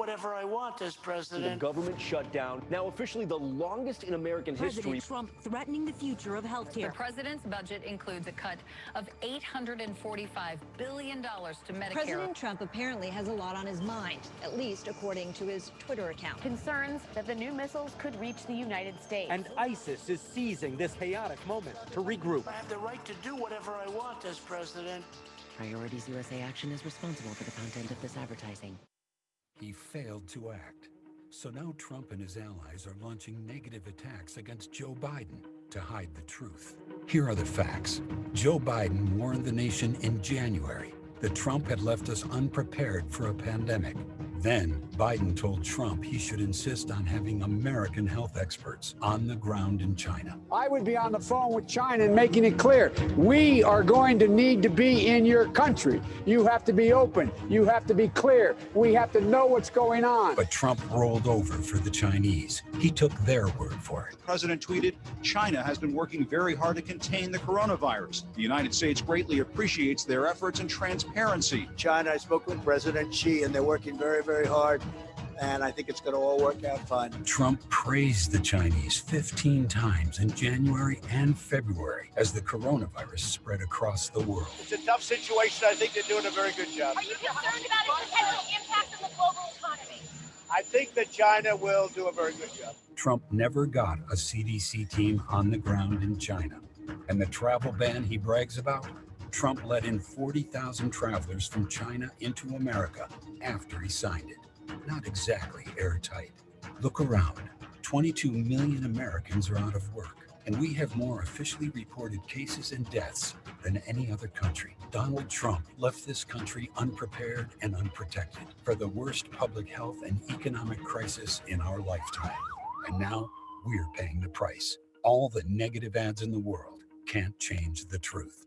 whatever I want as president. The government shutdown, now officially the longest in American history. President Trump threatening the future of health care. The president's budget includes a cut of $845 billion to Medicare. President Trump apparently has a lot on his mind, at least according to his Twitter account. Concerns that the new missiles could reach the United States. And ISIS is seizing this chaotic moment to regroup. I have the right to do whatever I want as president. Priorities USA Action is responsible for the content of this advertising. He failed to act. So now Trump and his allies are launching negative attacks against Joe Biden to hide the truth. Here are the facts. Joe Biden warned the nation in January that Trump had left us unprepared for a pandemic. Then, Biden told Trump he should insist on having American health experts on the ground in China. I would be on the phone with China and making it clear, we are going to need to be in your country. You have to be open. You have to be clear. We have to know what's going on. But Trump rolled over for the Chinese. He took their word for it. The president tweeted, China has been working very hard to contain the coronavirus. The United States greatly appreciates their efforts and transparency. China, I spoke with President Xi, and they're working very, very hard, and I think it's going to all work out fine. Trump praised the Chinese 15 times in January and February as the coronavirus spread across the world. It's a tough situation. I think they're doing a very good job. Are you concerned about its potential impact on the global economy? I think that China will do a very good job. Trump never got a CDC team on the ground in China. And the travel ban he brags about? Trump let in 40,000 travelers from China into America after he signed it. Not exactly airtight. Look around. 22 million Americans are out of work, and we have more officially reported cases and deaths than any other country. Donald Trump left this country unprepared and unprotected for the worst public health and economic crisis in our lifetime. And now we're paying the price. All the negative ads in the world can't change the truth.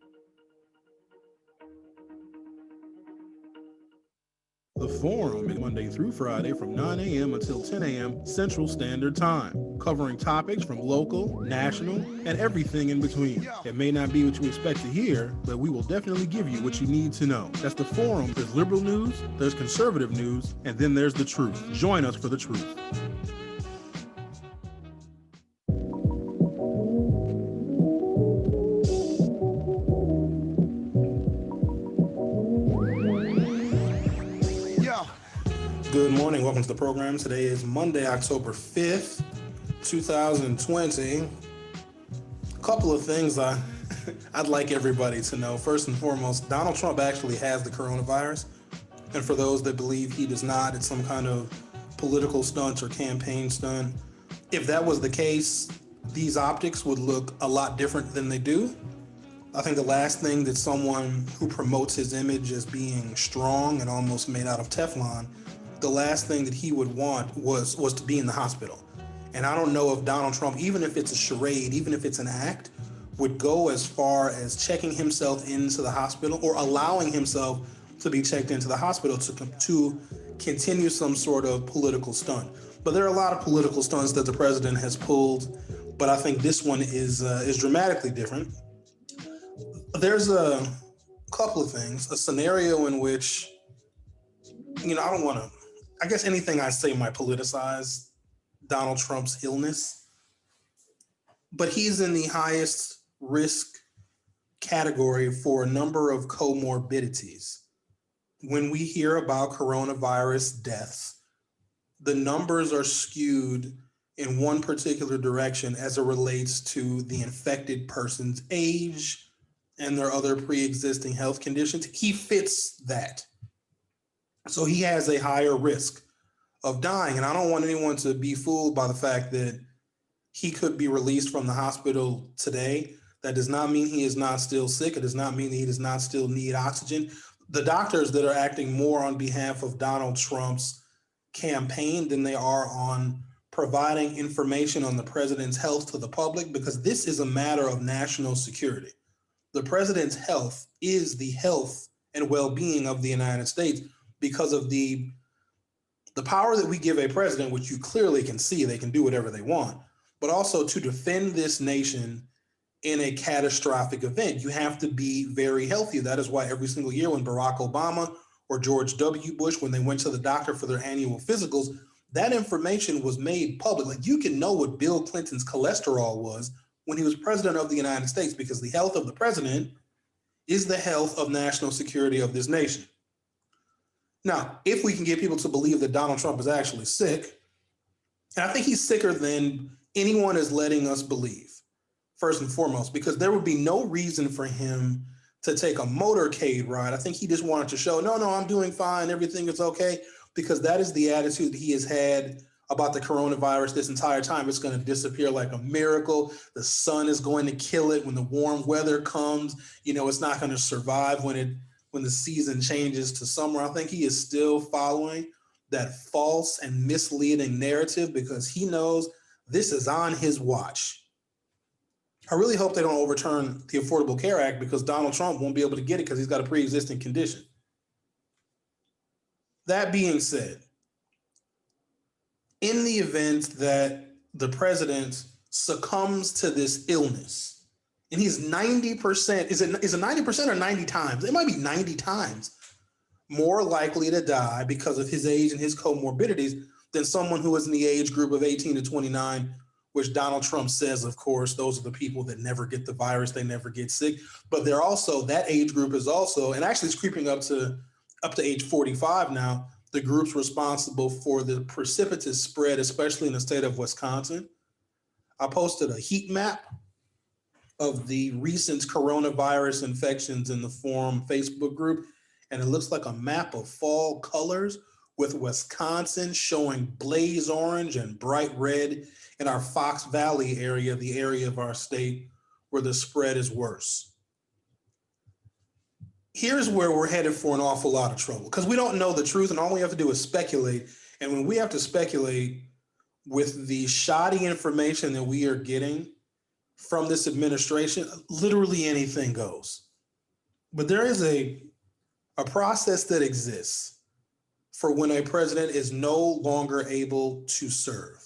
The Forum is Monday through Friday from 9 a.m. until 10 a.m. Central Standard Time, covering topics from local, national, and everything in between. It may not be what you expect to hear, but we will definitely give you what you need to know. That's The Forum. There's liberal news, there's conservative news, and then there's the truth. Join us for the truth. Good morning. Welcome to the program. Today is Monday, October 5th, 2020. A couple of things I'd like everybody to know. First and foremost, Donald Trump actually has the coronavirus. And for those that believe he does not, it's some kind of political stunt or campaign stunt. If that was the case, these optics would look a lot different than they do. I think the last thing that someone who promotes his image as being strong and almost made out of Teflon, the last thing that he would want was to be in the hospital. And I don't know if Donald Trump, even if it's a charade, even if it's an act, would go as far as checking himself into the hospital or allowing himself to be checked into the hospital to continue some sort of political stunt. But there are a lot of political stunts that the president has pulled, but I think this one is dramatically different. There's a couple of things, a scenario in which, I guess anything I say might politicize Donald Trump's illness, but he's in the highest risk category for a number of comorbidities. When we hear about coronavirus deaths, the numbers are skewed in one particular direction as it relates to the infected person's age and their other pre-existing health conditions. He fits that. So he has a higher risk of dying. And I don't want anyone to be fooled by the fact that he could be released from the hospital today. That does not mean he is not still sick. It does not mean that he does not still need oxygen. The doctors that are acting more on behalf of Donald Trump's campaign than they are on providing information on the president's health to the public, because this is a matter of national security. The president's health is the health and well-being of the United States because of the power that we give a president, which you clearly can see they can do whatever they want, but also to defend this nation in a catastrophic event. You have to be very healthy. That is why every single year when Barack Obama or George W. Bush when they went to the doctor for their annual physicals, that information was made public. Like, you can know what Bill Clinton's cholesterol was when he was president of the United States, because the health of the president is the health of national security of this nation. Now, if we can get people to believe that Donald Trump is actually sick, and I think he's sicker than anyone is letting us believe, first and foremost, because there would be no reason for him to take a motorcade ride. I think he just wanted to show, no, I'm doing fine, everything is okay, because that is the attitude that he has had about the coronavirus this entire time. It's going to disappear like a miracle. The sun is going to kill it when the warm weather comes. It's not going to survive when the season changes to summer. I think he is still following that false and misleading narrative because he knows this is on his watch. I really hope they don't overturn the Affordable Care Act, because Donald Trump won't be able to get it because he's got a pre-existing condition. That being said, in the event that the president succumbs to this illness, and he's 90%, is it 90% or 90 times? It might be 90 times more likely to die because of his age and his comorbidities than someone who is in the age group of 18 to 29, which Donald Trump says, of course, those are the people that never get the virus, they never get sick. But they're also, that age group is also, and actually it's creeping up to age 45 now, the groups responsible for the precipitous spread, especially in the state of Wisconsin. I posted a heat map of the recent coronavirus infections in the Forum Facebook group, and it looks like a map of fall colors, with Wisconsin showing blaze orange and bright red in our Fox Valley area, the area of our state where the spread is worse. Here's where we're headed for an awful lot of trouble, because we don't know the truth, and all we have to do is speculate. And when we have to speculate with the shoddy information that we are getting from this administration, literally anything goes. But there is a process that exists for when a president is no longer able to serve.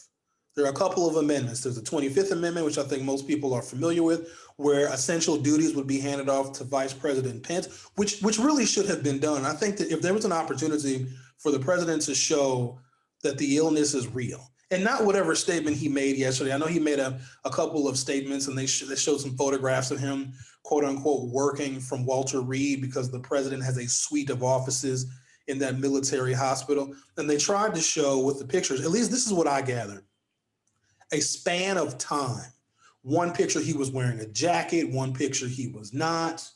There are a couple of amendments. There's the 25th Amendment, which I think most people are familiar with, where essential duties would be handed off to Vice President Pence, which really should have been done. I think that if there was an opportunity for the president to show that the illness is real, and not whatever statement he made yesterday. I know he made a couple of statements, and they showed some photographs of him, quote unquote, working from Walter Reed, because the president has a suite of offices in that military hospital. And they tried to show with the pictures, at least this is what I gathered, a span of time. One picture he was wearing a jacket, one picture he was not.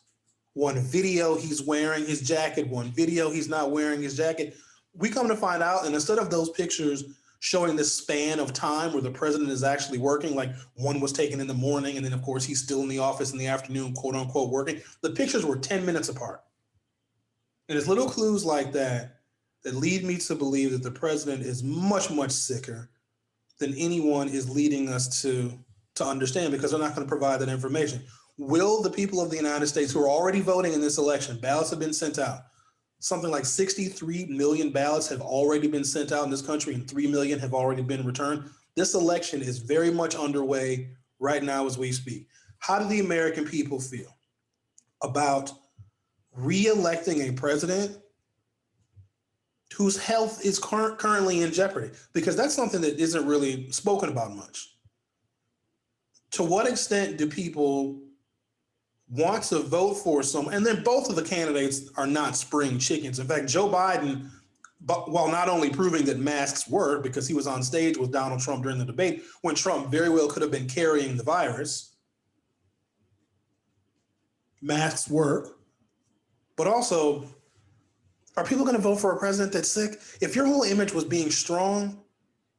One video he's wearing his jacket, one video he's not wearing his jacket. We come to find out, and instead of those pictures showing this span of time where the president is actually working, like one was taken in the morning, and then of course he's still in the office in the afternoon, quote unquote, working. The pictures were 10 minutes apart. And it's little clues like that that lead me to believe that the president is much, much sicker than anyone is leading us to understand, because they're not going to provide that information. Will the people of the United States who are already voting in this election, ballots have been sent out. Something like 63 million ballots have already been sent out in this country, and 3 million have already been returned. This election is very much underway right now as we speak. How do the American people feel about re-electing a president whose health is currently in jeopardy? Because that's something that isn't really spoken about much. To what extent do people want to vote for someone? And then both of the candidates are not spring chickens. In fact, Joe Biden, while not only proving that masks work, because he was on stage with Donald Trump during the debate when Trump very well could have been carrying the virus, masks work. But also, are people going to vote for a president that's sick? If your whole image was being strong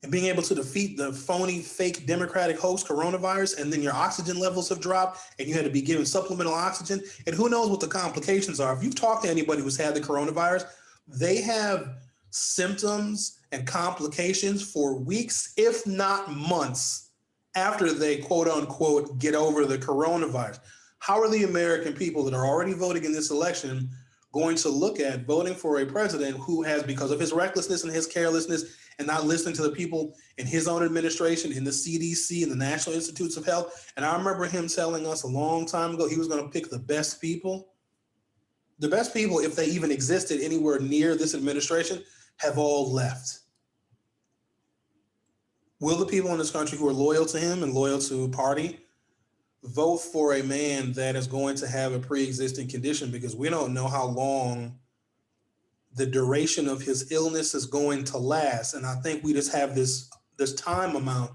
and being able to defeat the phony, fake Democratic hoax coronavirus, and then your oxygen levels have dropped and you had to be given supplemental oxygen, and who knows what the complications are. If you've talked to anybody who's had the coronavirus, they have symptoms and complications for weeks, if not months, after they, quote unquote, get over the coronavirus. How are the American people that are already voting in this election going to look at voting for a president who has, because of his recklessness and his carelessness and not listening to the people in his own administration, in the CDC and the National Institutes of Health? And I remember him telling us a long time ago he was going to pick the best people. The best people, if they even existed anywhere near this administration, have all left. Will the people in this country who are loyal to him and loyal to party vote for a man that is going to have a pre-existing condition? Because we don't know how long the duration of his illness is going to last. And I think we just have this time amount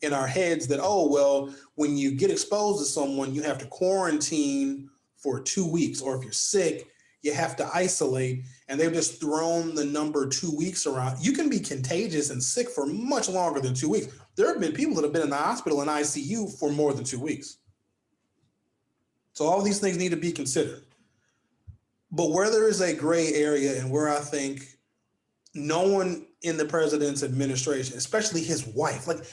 in our heads that, oh, well, when you get exposed to someone, you have to quarantine for 2 weeks, or if you're sick, you have to isolate, and they've just thrown the number 2 weeks around. You can be contagious and sick for much longer than 2 weeks. There have been people that have been in the hospital in ICU for more than 2 weeks. So all these things need to be considered. But where there is a gray area and where I think no one in the president's administration, especially his wife, like,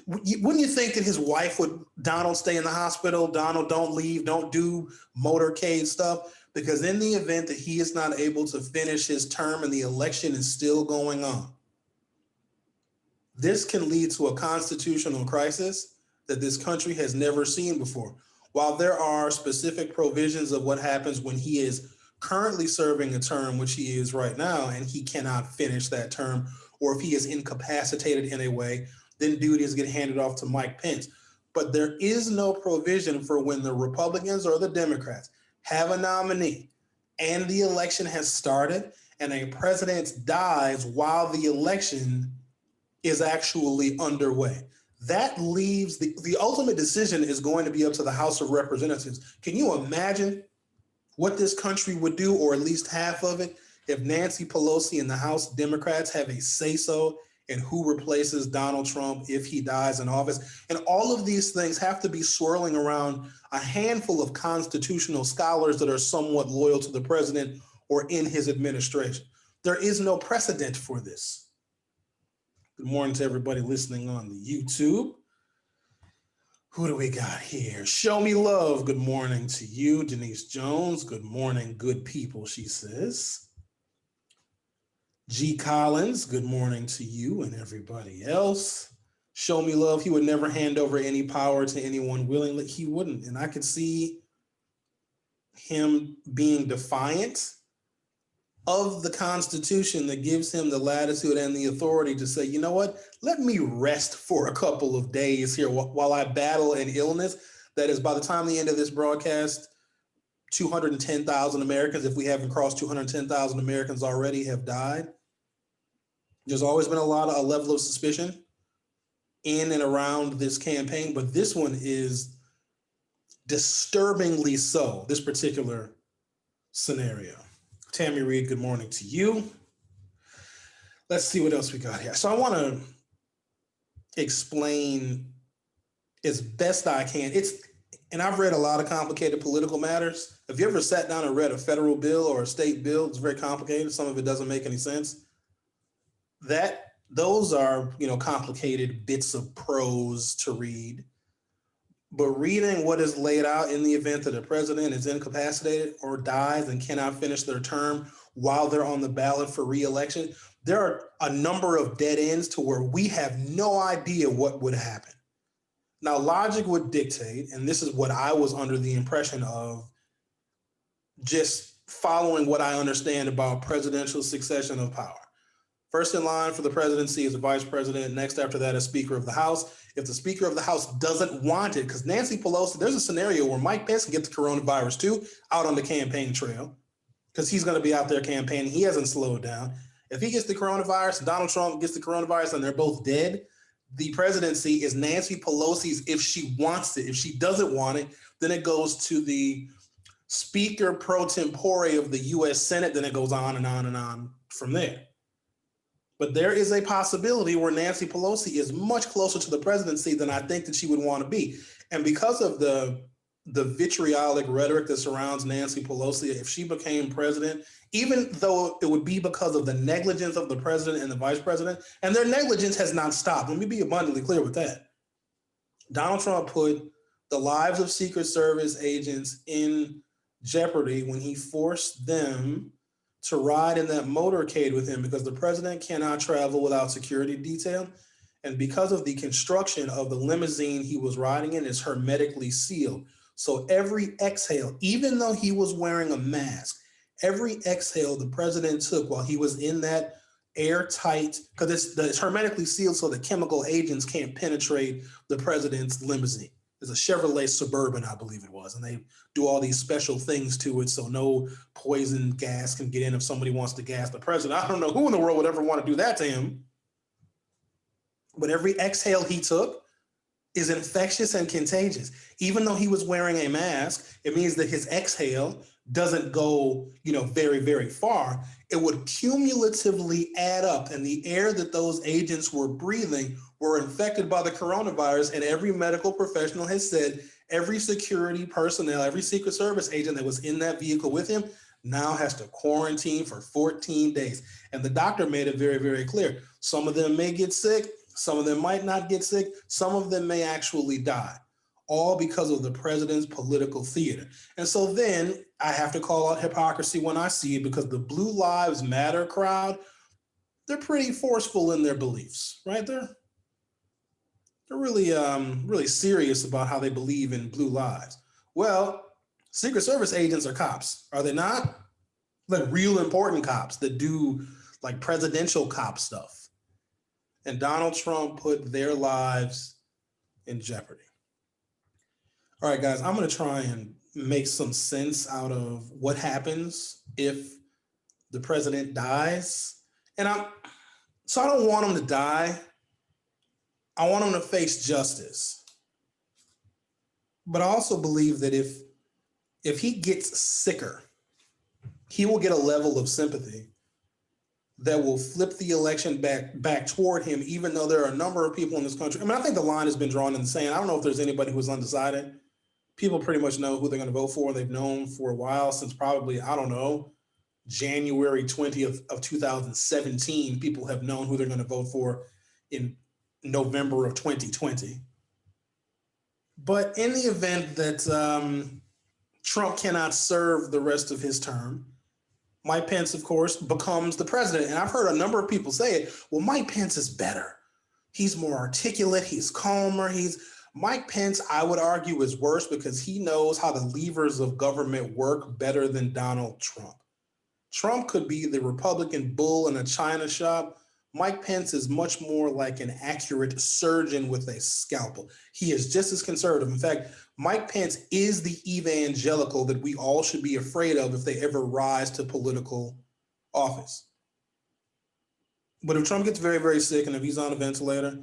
wouldn't you think that his wife would, Donald, stay in the hospital? Donald, don't leave, don't do motorcade stuff. Because in the event that he is not able to finish his term and the election is still going on, this can lead to a constitutional crisis that this country has never seen before. While there are specific provisions of what happens when he is currently serving a term, which he is right now, and he cannot finish that term, or if he is incapacitated in a way, then duties get handed off to Mike Pence. But there is no provision for when the Republicans or the Democrats have a nominee and the election has started and a president dies while the election is actually underway. That leaves the ultimate decision is going to be up to the House of Representatives. Can you imagine what this country would do, or at least half of it, if Nancy Pelosi and the House Democrats have a say-so in who replaces Donald Trump if he dies in office? And all of these things have to be swirling around a handful of constitutional scholars that are somewhat loyal to the president or in his administration. There is no precedent for this. Good morning to everybody listening on the YouTube. Who do we got here? Show me love. Good morning to you, Denise Jones. Good morning, good people, she says. G. Collins, good morning to you and everybody else. Show me love. He would never hand over any power to anyone willingly. He wouldn't. And I could see him being defiant of the Constitution that gives him the latitude and the authority to say, you know what, let me rest for a couple of days here while I battle an illness that is, by the time the end of this broadcast, 210,000 Americans, if we haven't crossed 210,000 Americans already, have died. There's always been a level of suspicion in and around this campaign, but this one is disturbingly so, this particular scenario. Tammy Reed, good morning to you. Let's see what else we got here. So I want to explain as best I can. And I've read a lot of complicated political matters. Have you ever sat down and read a federal bill or a state bill? It's very complicated. Some of it doesn't make any sense. Those are, complicated bits of prose to read. But reading what is laid out in the event that a president is incapacitated or dies and cannot finish their term while they're on the ballot for re-election, there are a number of dead ends to where we have no idea what would happen. Now, logic would dictate, and this is what I was under the impression of, just following what I understand about presidential succession of power. First in line for the presidency is the vice president. Next after that is Speaker of the House. If the Speaker of the House doesn't want it, because Nancy Pelosi, there's a scenario where Mike Pence can get the coronavirus too out on the campaign trail, because he's going to be out there campaigning. He hasn't slowed down. If he gets the coronavirus, Donald Trump gets the coronavirus, and they're both dead, the presidency is Nancy Pelosi's if she wants it. If she doesn't want it, then it goes to the Speaker pro tempore of the U.S. Senate. Then it goes on and on and on from there. But there is a possibility where Nancy Pelosi is much closer to the presidency than I think that she would want to be. And because of the vitriolic rhetoric that surrounds Nancy Pelosi, if she became president, even though it would be because of the negligence of the president and the vice president, and their negligence has not stopped. Let me be abundantly clear with that. Donald Trump put the lives of Secret Service agents in jeopardy when he forced them to ride in that motorcade with him, because the president cannot travel without security detail. And because of the construction of the limousine he was riding in is hermetically sealed. So every exhale, even though he was wearing a mask, Every exhale the president took while he was in that airtight, because it's hermetically sealed so the chemical agents can't penetrate the president's limousine. It's a Chevrolet Suburban, I believe it was, and they do all these special things to it so no poison gas can get in if somebody wants to gas the president. I don't know who in the world would ever want to do that to him. But every exhale he took is infectious and contagious. Even though he was wearing a mask, it means that his exhale doesn't go, very, very far. It would cumulatively add up, and the air that those agents were breathing were infected by the coronavirus. And every medical professional has said every security personnel, every Secret Service agent that was in that vehicle with him now has to quarantine for 14 days. And the doctor made it very, very clear. Some of them may get sick. Some of them might not get sick. Some of them may actually die, all because of the president's political theater. And so then I have to call out hypocrisy when I see it, because the Blue Lives Matter crowd, they're pretty forceful in their beliefs, right? They're really, really serious about how they believe in blue lives. Well, Secret Service agents are cops, are they not? Like real important cops that do like presidential cop stuff. And Donald Trump put their lives in jeopardy. All right, guys, I'm going to try and make some sense out of what happens if the president dies. And I don't want him to die. I want him to face justice. But I also believe that if he gets sicker, he will get a level of sympathy that will flip the election back toward him, even though there are a number of people in this country. I mean, I think the line has been drawn in the sand. I don't know if there's anybody who's undecided. People pretty much know who they're going to vote for. They've known for a while, since probably, January 20th of 2017. People have known who they're going to vote for in November of 2020. But in the event that Trump cannot serve the rest of his term, Mike Pence, of course, becomes the president. And I've heard a number of people say it. Well, Mike Pence is better. He's more articulate. He's calmer. Mike Pence, I would argue, is worse because he knows how the levers of government work better than Donald Trump. Trump could be the Republican bull in a china shop. Mike Pence is much more like an accurate surgeon with a scalpel. He is just as conservative. In fact, Mike Pence is the evangelical that we all should be afraid of if they ever rise to political office. But if Trump gets very, very sick and if he's on a ventilator,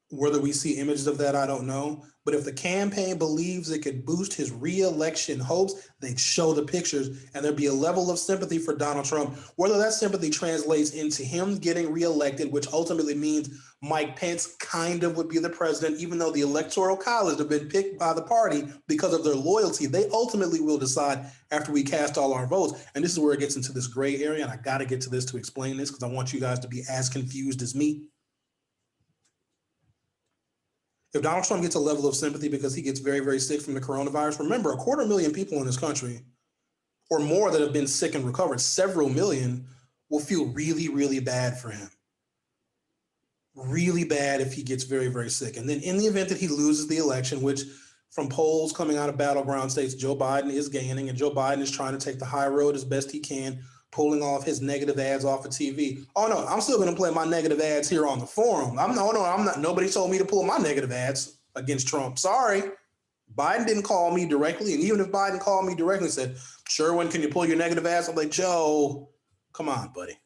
whether we see images of that, I don't know. But if the campaign believes it could boost his re-election hopes, they'd show the pictures and there'd be a level of sympathy for Donald Trump. Whether that sympathy translates into him getting reelected, which ultimately means Mike Pence kind of would be the president, even though the Electoral College have been picked by the party because of their loyalty, they ultimately will decide after we cast all our votes. And this is where it gets into this gray area. And I got to get to this to explain this because I want you guys to be as confused as me. If Donald Trump gets a level of sympathy because he gets very, very sick from the coronavirus, remember, 250,000 people in this country or more that have been sick and recovered, several million, will feel really, really bad for him. Really bad if he gets very, very sick. And then in the event that he loses the election, which from polls coming out of battleground states, Joe Biden is gaining, and Joe Biden is trying to take the high road as best he can, pulling off his negative ads off of TV. Oh no, I'm still going to play my negative ads here on the forum. I'm not. Nobody told me to pull my negative ads against Trump. Sorry, Biden didn't call me directly, and even if Biden called me directly and said, "Sherwin, can you pull your negative ads?" I'm like, Joe, come on, buddy.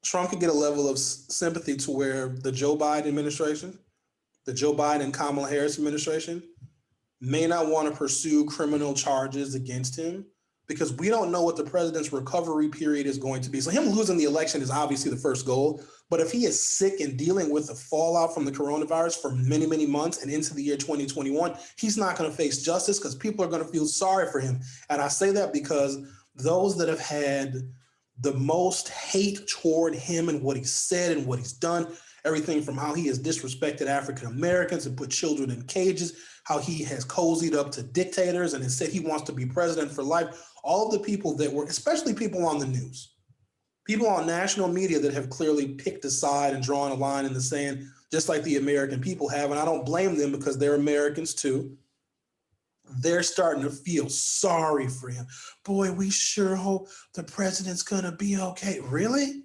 Trump could get a level of sympathy to where the Joe Biden administration, the Joe Biden and Kamala Harris administration, may not want to pursue criminal charges against him because we don't know what the president's recovery period is going to be. So him losing the election is obviously the first goal, but if he is sick and dealing with the fallout from the coronavirus for many, many months and into the year 2021, he's not going to face justice because people are going to feel sorry for him. And I say that because those that have had the most hate toward him and what he said and what he's done, everything from how he has disrespected African Americans and put children in cages, how he has cozied up to dictators and has said he wants to be president for life. All of the people that were, especially people on the news, people on national media that have clearly picked a side and drawn a line in the sand, just like the American people have. And I don't blame them because they're Americans too. they're starting to feel sorry for him. Boy, we sure hope the president's gonna be okay. Really?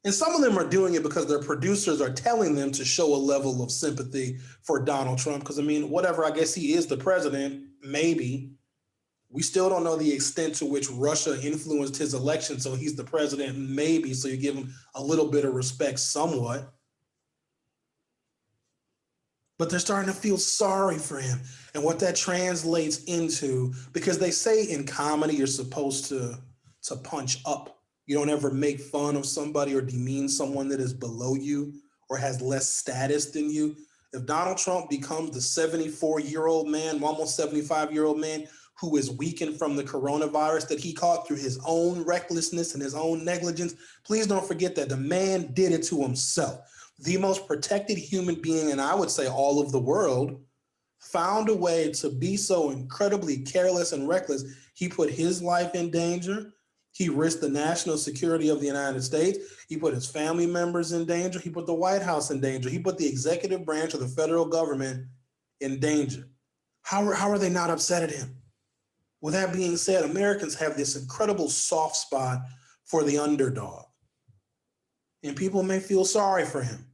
And some of them are doing it because their producers are telling them to show a level of sympathy for Donald Trump. Because, I mean, whatever, I guess he is the president, maybe. We still don't know the extent to which Russia influenced his election, so he's the president, maybe. So you give him a little bit of respect somewhat. But they're starting to feel sorry for him. And what that translates into, because they say in comedy you're supposed to punch up. You don't ever make fun of somebody or demean someone that is below you or has less status than you. If Donald Trump becomes the 74-year-old man, almost 75-year-old man, who is weakened from the coronavirus that he caught through his own recklessness and his own negligence, please don't forget that the man did it to himself. The most protected human being, and I would say all of the world, found a way to be so incredibly careless and reckless. He put his life in danger. He risked the national security of the United States. He put his family members in danger. He put the White House in danger. He put the executive branch of the federal government in danger. How are they not upset at him? With that being said, Americans have this incredible soft spot for the underdog. And people may feel sorry for him.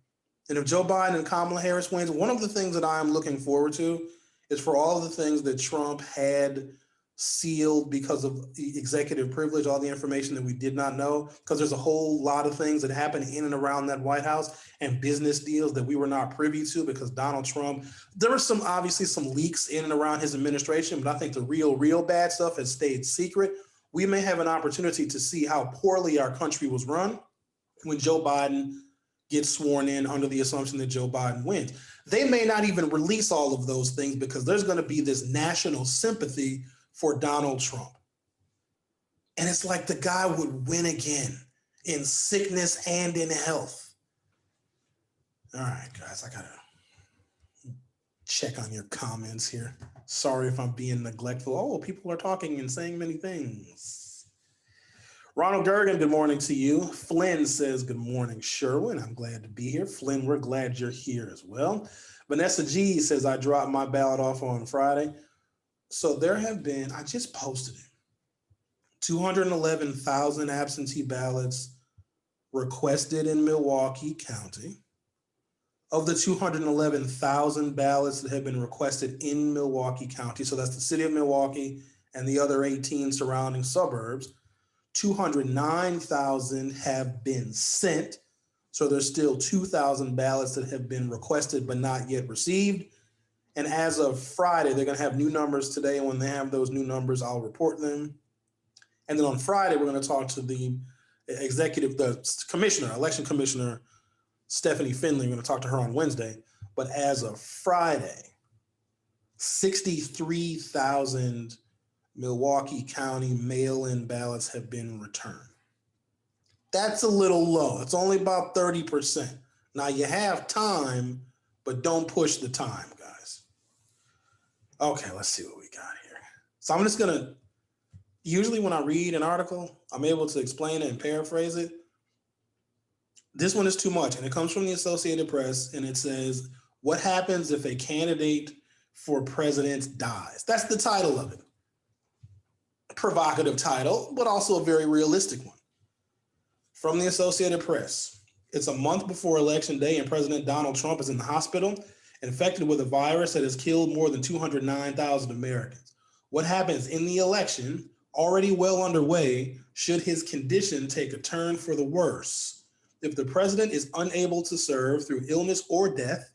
And if Joe Biden and Kamala Harris wins, one of the things that I'm looking forward to is for all of the things that Trump had sealed because of executive privilege, all the information that we did not know, because there's a whole lot of things that happened in and around that White House and business deals that we were not privy to because Donald Trump, there were obviously some leaks in and around his administration, but I think the real bad stuff has stayed secret. We may have an opportunity to see how poorly our country was run when Joe Biden gets sworn in under the assumption that Joe Biden wins. They may not even release all of those things because there's going to be this national sympathy for Donald Trump. And it's like the guy would win again in sickness and in health. All right, guys, I got to check on your comments here. Sorry if I'm being neglectful. Oh, people are talking and saying many things. Ronald Gergen, good morning to you. Flynn says, good morning, Sherwin. I'm glad to be here. Flynn, we're glad you're here as well. Vanessa G says, I dropped my ballot off on Friday. So there have been, I just posted it, 211,000 absentee ballots requested in Milwaukee County. Of the 211,000 ballots that have been requested in Milwaukee County, so that's the city of Milwaukee and the other 18 surrounding suburbs, 209,000 have been sent. So there's still 2,000 ballots that have been requested but not yet received. And as of Friday, they're going to have new numbers today. And when they have those new numbers, I'll report them. And then on Friday, we're going to talk to the election commissioner, Stephanie Finley. We're going to talk to her on Wednesday. But as of Friday, 63,000 Milwaukee County mail-in ballots have been returned. That's a little low. It's only about 30%. Now you have time, but don't push the time, guys. Okay, let's see what we got here. So I'm just gonna, usually when I read an article, I'm able to explain it and paraphrase it. This one is too much, and it comes from the Associated Press, and it says, what happens if a candidate for president dies? That's the title of it. Provocative title, but also a very realistic one. From the Associated Press, it's a month before Election Day, and President Donald Trump is in the hospital, infected with a virus that has killed more than 209,000 Americans. What happens in the election, already well underway, should his condition take a turn for the worse? If the president is unable to serve through illness or death,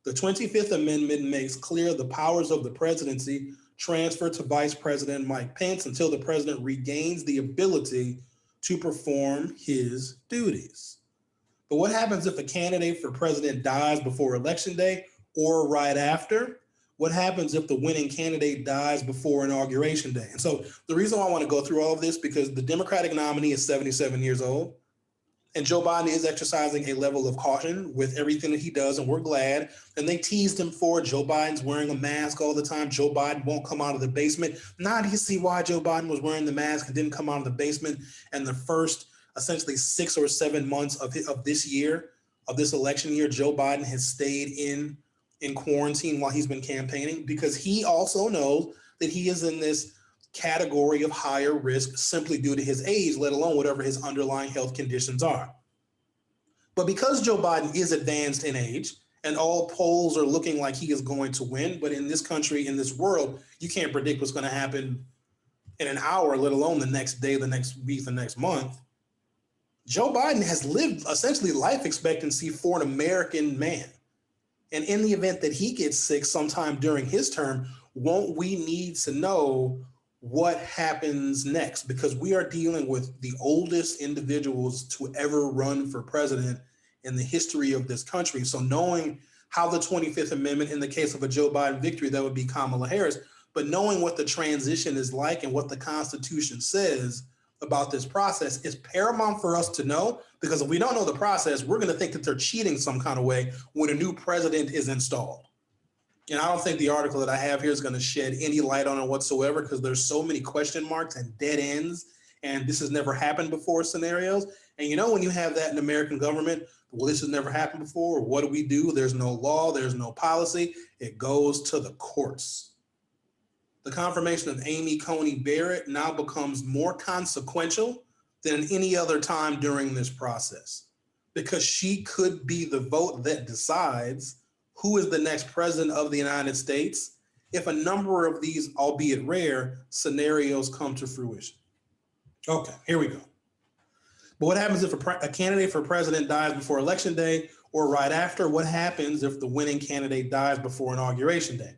the 25th Amendment makes clear the powers of the presidency transfer to Vice President Mike Pence until the president regains the ability to perform his duties. But what happens if a candidate for president dies before Election Day or right after? What happens if the winning candidate dies before Inauguration Day? And so the reason why I want to go through all of this, because the Democratic nominee is 77 years old, and Joe Biden is exercising a level of caution with everything that he does, and we're glad. And they teased him for it. Joe Biden's wearing a mask all the time. Joe Biden won't come out of the basement. Now do you see why Joe Biden was wearing the mask and didn't come out of the basement? And the first essentially 6 or 7 months of this year, of this election year, Joe Biden has stayed in in quarantine while he's been campaigning, because he also knows that he is in this category of higher risk simply due to his age, let alone whatever his underlying health conditions are. But because Joe Biden is advanced in age and all polls are looking like he is going to win, but in this country, in this world, you can't predict what's going to happen in an hour, let alone the next day, the next week, the next month. Joe Biden has lived essentially life expectancy for an American man. And in the event that he gets sick sometime during his term, won't we need to know what happens next? Because we are dealing with the oldest individuals to ever run for president in the history of this country. So knowing how the 25th Amendment, in the case of a Joe Biden victory, that would be Kamala Harris, but knowing what the transition is like and what the Constitution says about this process is paramount for us to know, because if we don't know the process, we're going to think that they're cheating some kind of way when a new president is installed. And I don't think the article that I have here is going to shed any light on it whatsoever, because there's so many question marks and dead ends, and this has never happened before scenarios. And you know, when you have that in American government, well, this has never happened before. What do? There's no law, there's no policy. It goes to the courts. The confirmation of Amy Coney Barrett now becomes more consequential than any other time during this process, because she could be the vote that decides who is the next president of the United States if a number of these, albeit rare, scenarios come to fruition. Okay, here we go. But what happens if a candidate for president dies before Election Day or right after? What happens if the winning candidate dies before Inauguration Day?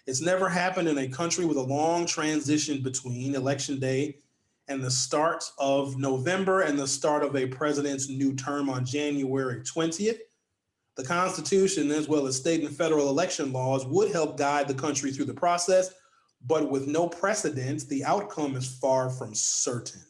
It's never happened in a country with a long transition between Election Day and the start of November and the start of a president's new term on January 20th. The Constitution, as well as state and federal election laws, would help guide the country through the process, but with no precedents, the outcome is far from certain.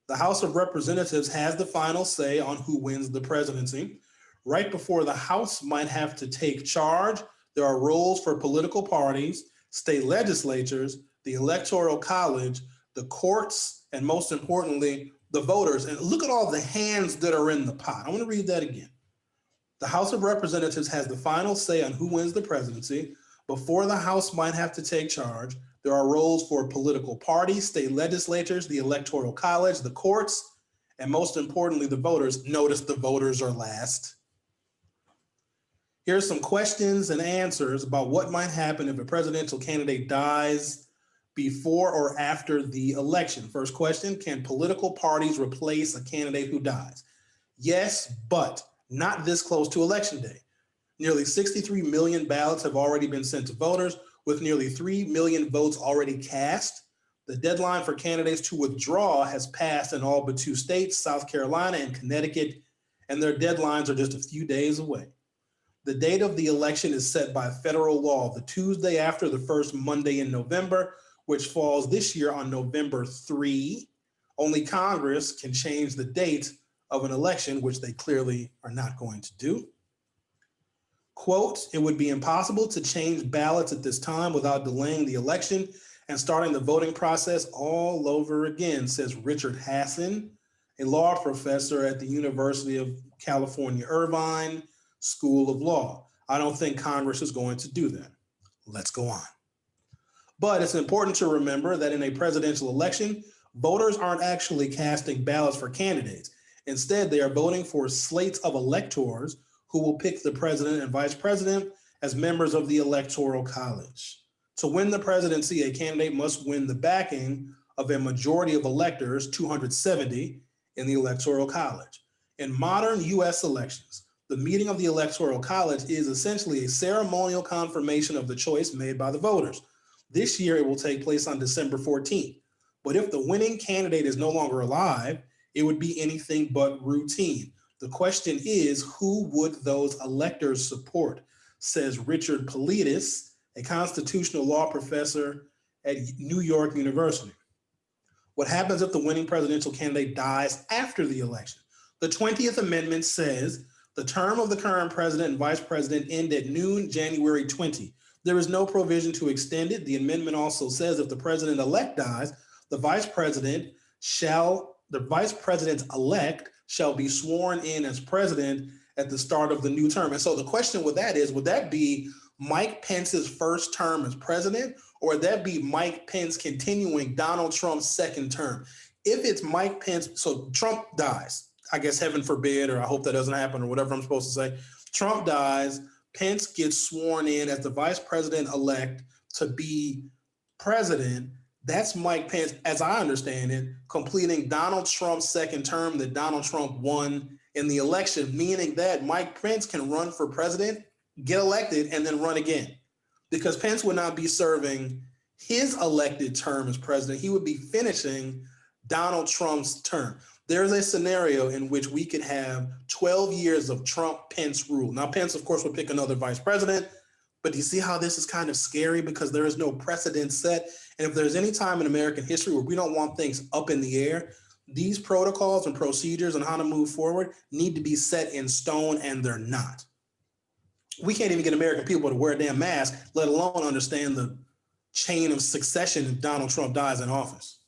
The House of Representatives has the final say on who wins the presidency. Right before the House might have to take charge, there are roles for political parties, state legislatures, the Electoral College, the courts, and most importantly, the voters. And look at all the hands that are in the pot. I want to read that again. The House of Representatives has the final say on who wins the presidency. Before the House might have to take charge, there are roles for political parties, state legislatures, the Electoral College, the courts, and most importantly, the voters. Notice the voters are last. Here's some questions and answers about what might happen if a presidential candidate dies before or after the election. First question, can political parties replace a candidate who dies? Yes, but not this close to Election Day. Nearly 63 million ballots have already been sent to voters, with nearly 3 million votes already cast. The deadline for candidates to withdraw has passed in all but 2 states, South Carolina and Connecticut, and their deadlines are just a few days away. The date of the election is set by federal law, the Tuesday after the first Monday in November, which falls this year on November 3. Only Congress can change the date of an election, which they clearly are not going to do. Quote, it would be impossible to change ballots at this time without delaying the election and starting the voting process all over again, says Richard Hassan, a law professor at the University of California, Irvine School of Law. I don't think Congress is going to do that. Let's go on. But it's important to remember that in a presidential election, voters aren't actually casting ballots for candidates. Instead, they are voting for slates of electors who will pick the president and vice president as members of the Electoral College. To win the presidency, a candidate must win the backing of a majority of electors, 270, in the Electoral College. In modern US elections, the meeting of the Electoral College is essentially a ceremonial confirmation of the choice made by the voters. This year, it will take place on December 14th. But if the winning candidate is no longer alive, it would be anything but routine. The question is, who would those electors support, says Richard Politis, a constitutional law professor at New York University. What happens if the winning presidential candidate dies after the election? The 20th Amendment says the term of the current president and vice president end at noon, January 20. There is no provision to extend it. The amendment also says if the president-elect dies, the vice president-elect shall be sworn in as president at the start of the new term. And so the question with that is, would that be Mike Pence's first term as president, or would that be Mike Pence continuing Donald Trump's second term? If it's Mike Pence, so Trump dies, I guess heaven forbid, or I hope that doesn't happen, or whatever I'm supposed to say. Trump dies, Pence gets sworn in as the vice president-elect to be president. That's Mike Pence, as I understand it, completing Donald Trump's second term that Donald Trump won in the election, meaning that Mike Pence can run for president, get elected, and then run again. Because Pence would not be serving his elected term as president. He would be finishing Donald Trump's term. There's a scenario in which we could have 12 years of Trump-Pence rule. Now, Pence, of course, would pick another vice president, but do you see how this is kind of scary because there is no precedent set? And if there's any time in American history where we don't want things up in the air, these protocols and procedures on how to move forward need to be set in stone, and they're not. We can't even get American people to wear a damn mask, let alone understand the chain of succession if Donald Trump dies in office.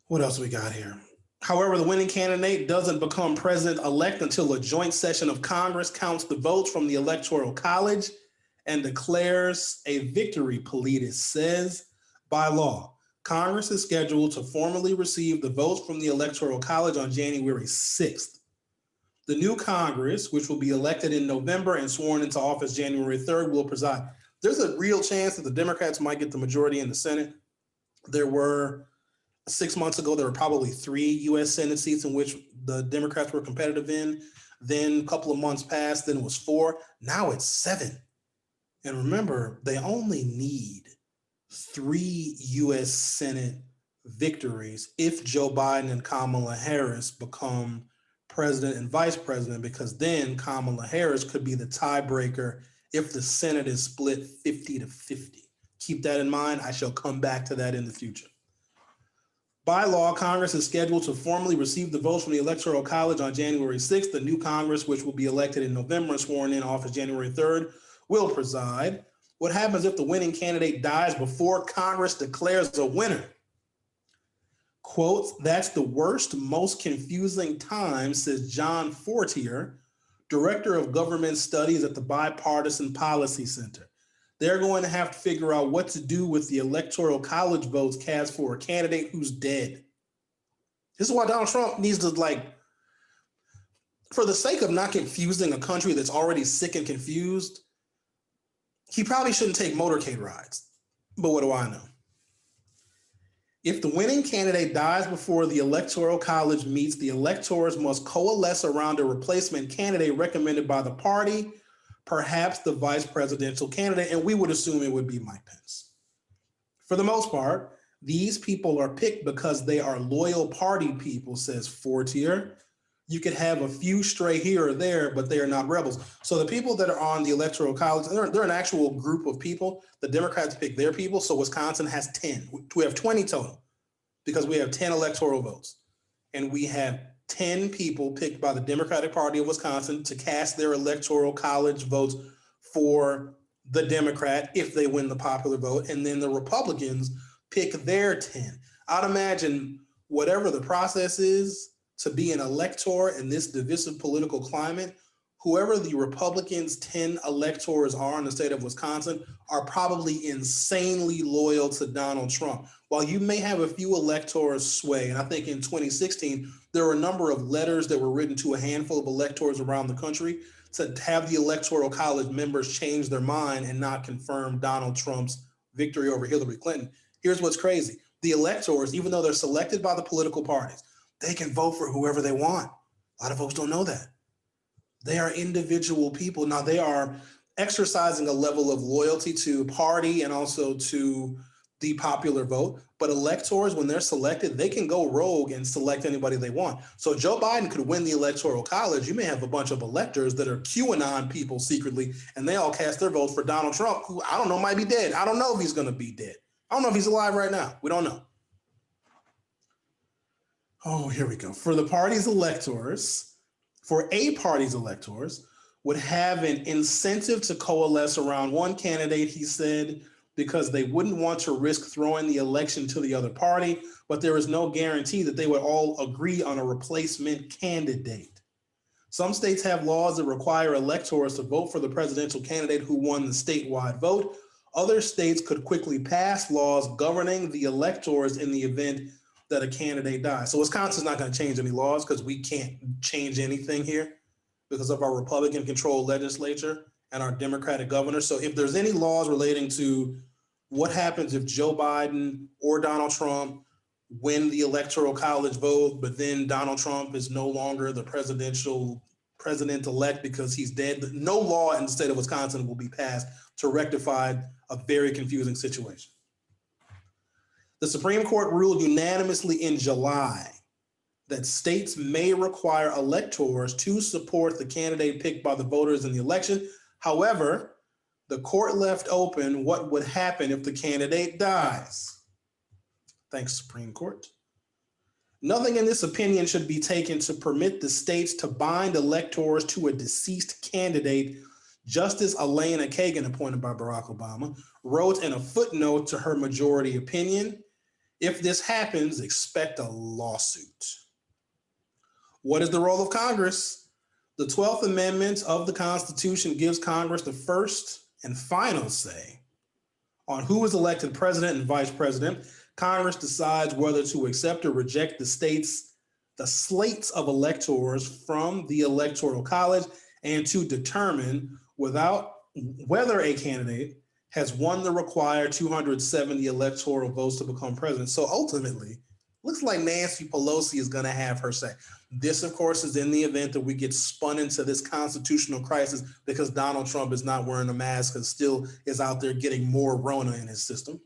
What else we got here? However, the winning candidate doesn't become president-elect until a joint session of Congress counts the votes from the Electoral College and declares a victory, Politis says. By law, Congress is scheduled to formally receive the votes from the Electoral College on January 6th. The new Congress, which will be elected in November and sworn into office January 3rd, will preside. There's a real chance that the Democrats might get the majority in the Senate. There were 6 months ago, there were probably 3 U.S. Senate seats in which the Democrats were competitive in. Then a couple of months passed, then it was 4. Now it's 7. And remember, they only need 3 U.S. Senate victories if Joe Biden and Kamala Harris become president and vice president, because then Kamala Harris could be the tiebreaker if the Senate is split 50-50. Keep that in mind. I shall come back to that in the future. By law, Congress is scheduled to formally receive the votes from the Electoral College on January 6th. The new Congress, which will be elected in November and sworn in office January 3rd, will preside. What happens if the winning candidate dies before Congress declares a winner? Quote, that's the worst, most confusing time, says John Fortier, Director of Government Studies at the Bipartisan Policy Center. They're going to have to figure out what to do with the Electoral College votes cast for a candidate who's dead. This is why Donald Trump needs to, for the sake of not confusing a country that's already sick and confused, he probably shouldn't take motorcade rides. But what do I know? If the winning candidate dies before the Electoral College meets, the electors must coalesce around a replacement candidate recommended by the party, perhaps the vice presidential candidate, and we would assume it would be Mike Pence. For the most part, these people are picked because they are loyal party people, says Fortier. You could have a few stray here or there, but they are not rebels. So the people that are on the Electoral College, they're an actual group of people. The Democrats pick their people, so Wisconsin has 10. We have 20 total because we have 10 electoral votes. And we have 10 people picked by the Democratic Party of Wisconsin to cast their Electoral College votes for the Democrat if they win the popular vote. And then the Republicans pick their 10. I'd imagine whatever the process is to be an elector in this divisive political climate, whoever the Republicans' 10 electors are in the state of Wisconsin are probably insanely loyal to Donald Trump. While you may have a few electors sway, and I think in 2016, there were a number of letters that were written to a handful of electors around the country to have the Electoral College members change their mind and not confirm Donald Trump's victory over Hillary Clinton. Here's what's crazy. The electors, even though they're selected by the political parties, they can vote for whoever they want. A lot of folks don't know that. They are individual people. Now, they are exercising a level of loyalty to party and also to the popular vote. But electors, when they're selected, they can go rogue and select anybody they want. So Joe Biden could win the Electoral College. You may have a bunch of electors that are QAnon people secretly, and they all cast their votes for Donald Trump, who I don't know might be dead. I don't know if he's going to be dead. I don't know if he's alive right now. We don't know. Oh, here we go. For the party's electors, for a party's electors, would have an incentive to coalesce around one candidate, he said, because they wouldn't want to risk throwing the election to the other party, but there is no guarantee that they would all agree on a replacement candidate. Some states have laws that require electors to vote for the presidential candidate who won the statewide vote. Other states could quickly pass laws governing the electors in the event that a candidate dies. So Wisconsin's not going to change any laws because we can't change anything here because of our Republican-controlled legislature and our Democratic governor. So if there's any laws relating to what happens if Joe Biden or Donald Trump win the electoral college vote, but then Donald Trump is no longer the president-elect because he's dead, no law in the state of Wisconsin will be passed to rectify a very confusing situation. The Supreme Court ruled unanimously in July that states may require electors to support the candidate picked by the voters in the election. However, the court left open what would happen if the candidate dies. Thanks, Supreme Court. Nothing in this opinion should be taken to permit the states to bind electors to a deceased candidate. Justice Elena Kagan, appointed by Barack Obama, wrote in a footnote to her majority opinion, if this happens, expect a lawsuit. What is the role of Congress? The 12th Amendment of the Constitution gives Congress the first and final say on who is elected president and vice president. Congress decides whether to accept or reject the slates of electors from the Electoral College and to determine whether a candidate has won the required 270 electoral votes to become president. So ultimately, looks like Nancy Pelosi is going to have her say. This, of course, is in the event that we get spun into this constitutional crisis because Donald Trump is not wearing a mask and still is out there getting more Rona in his system.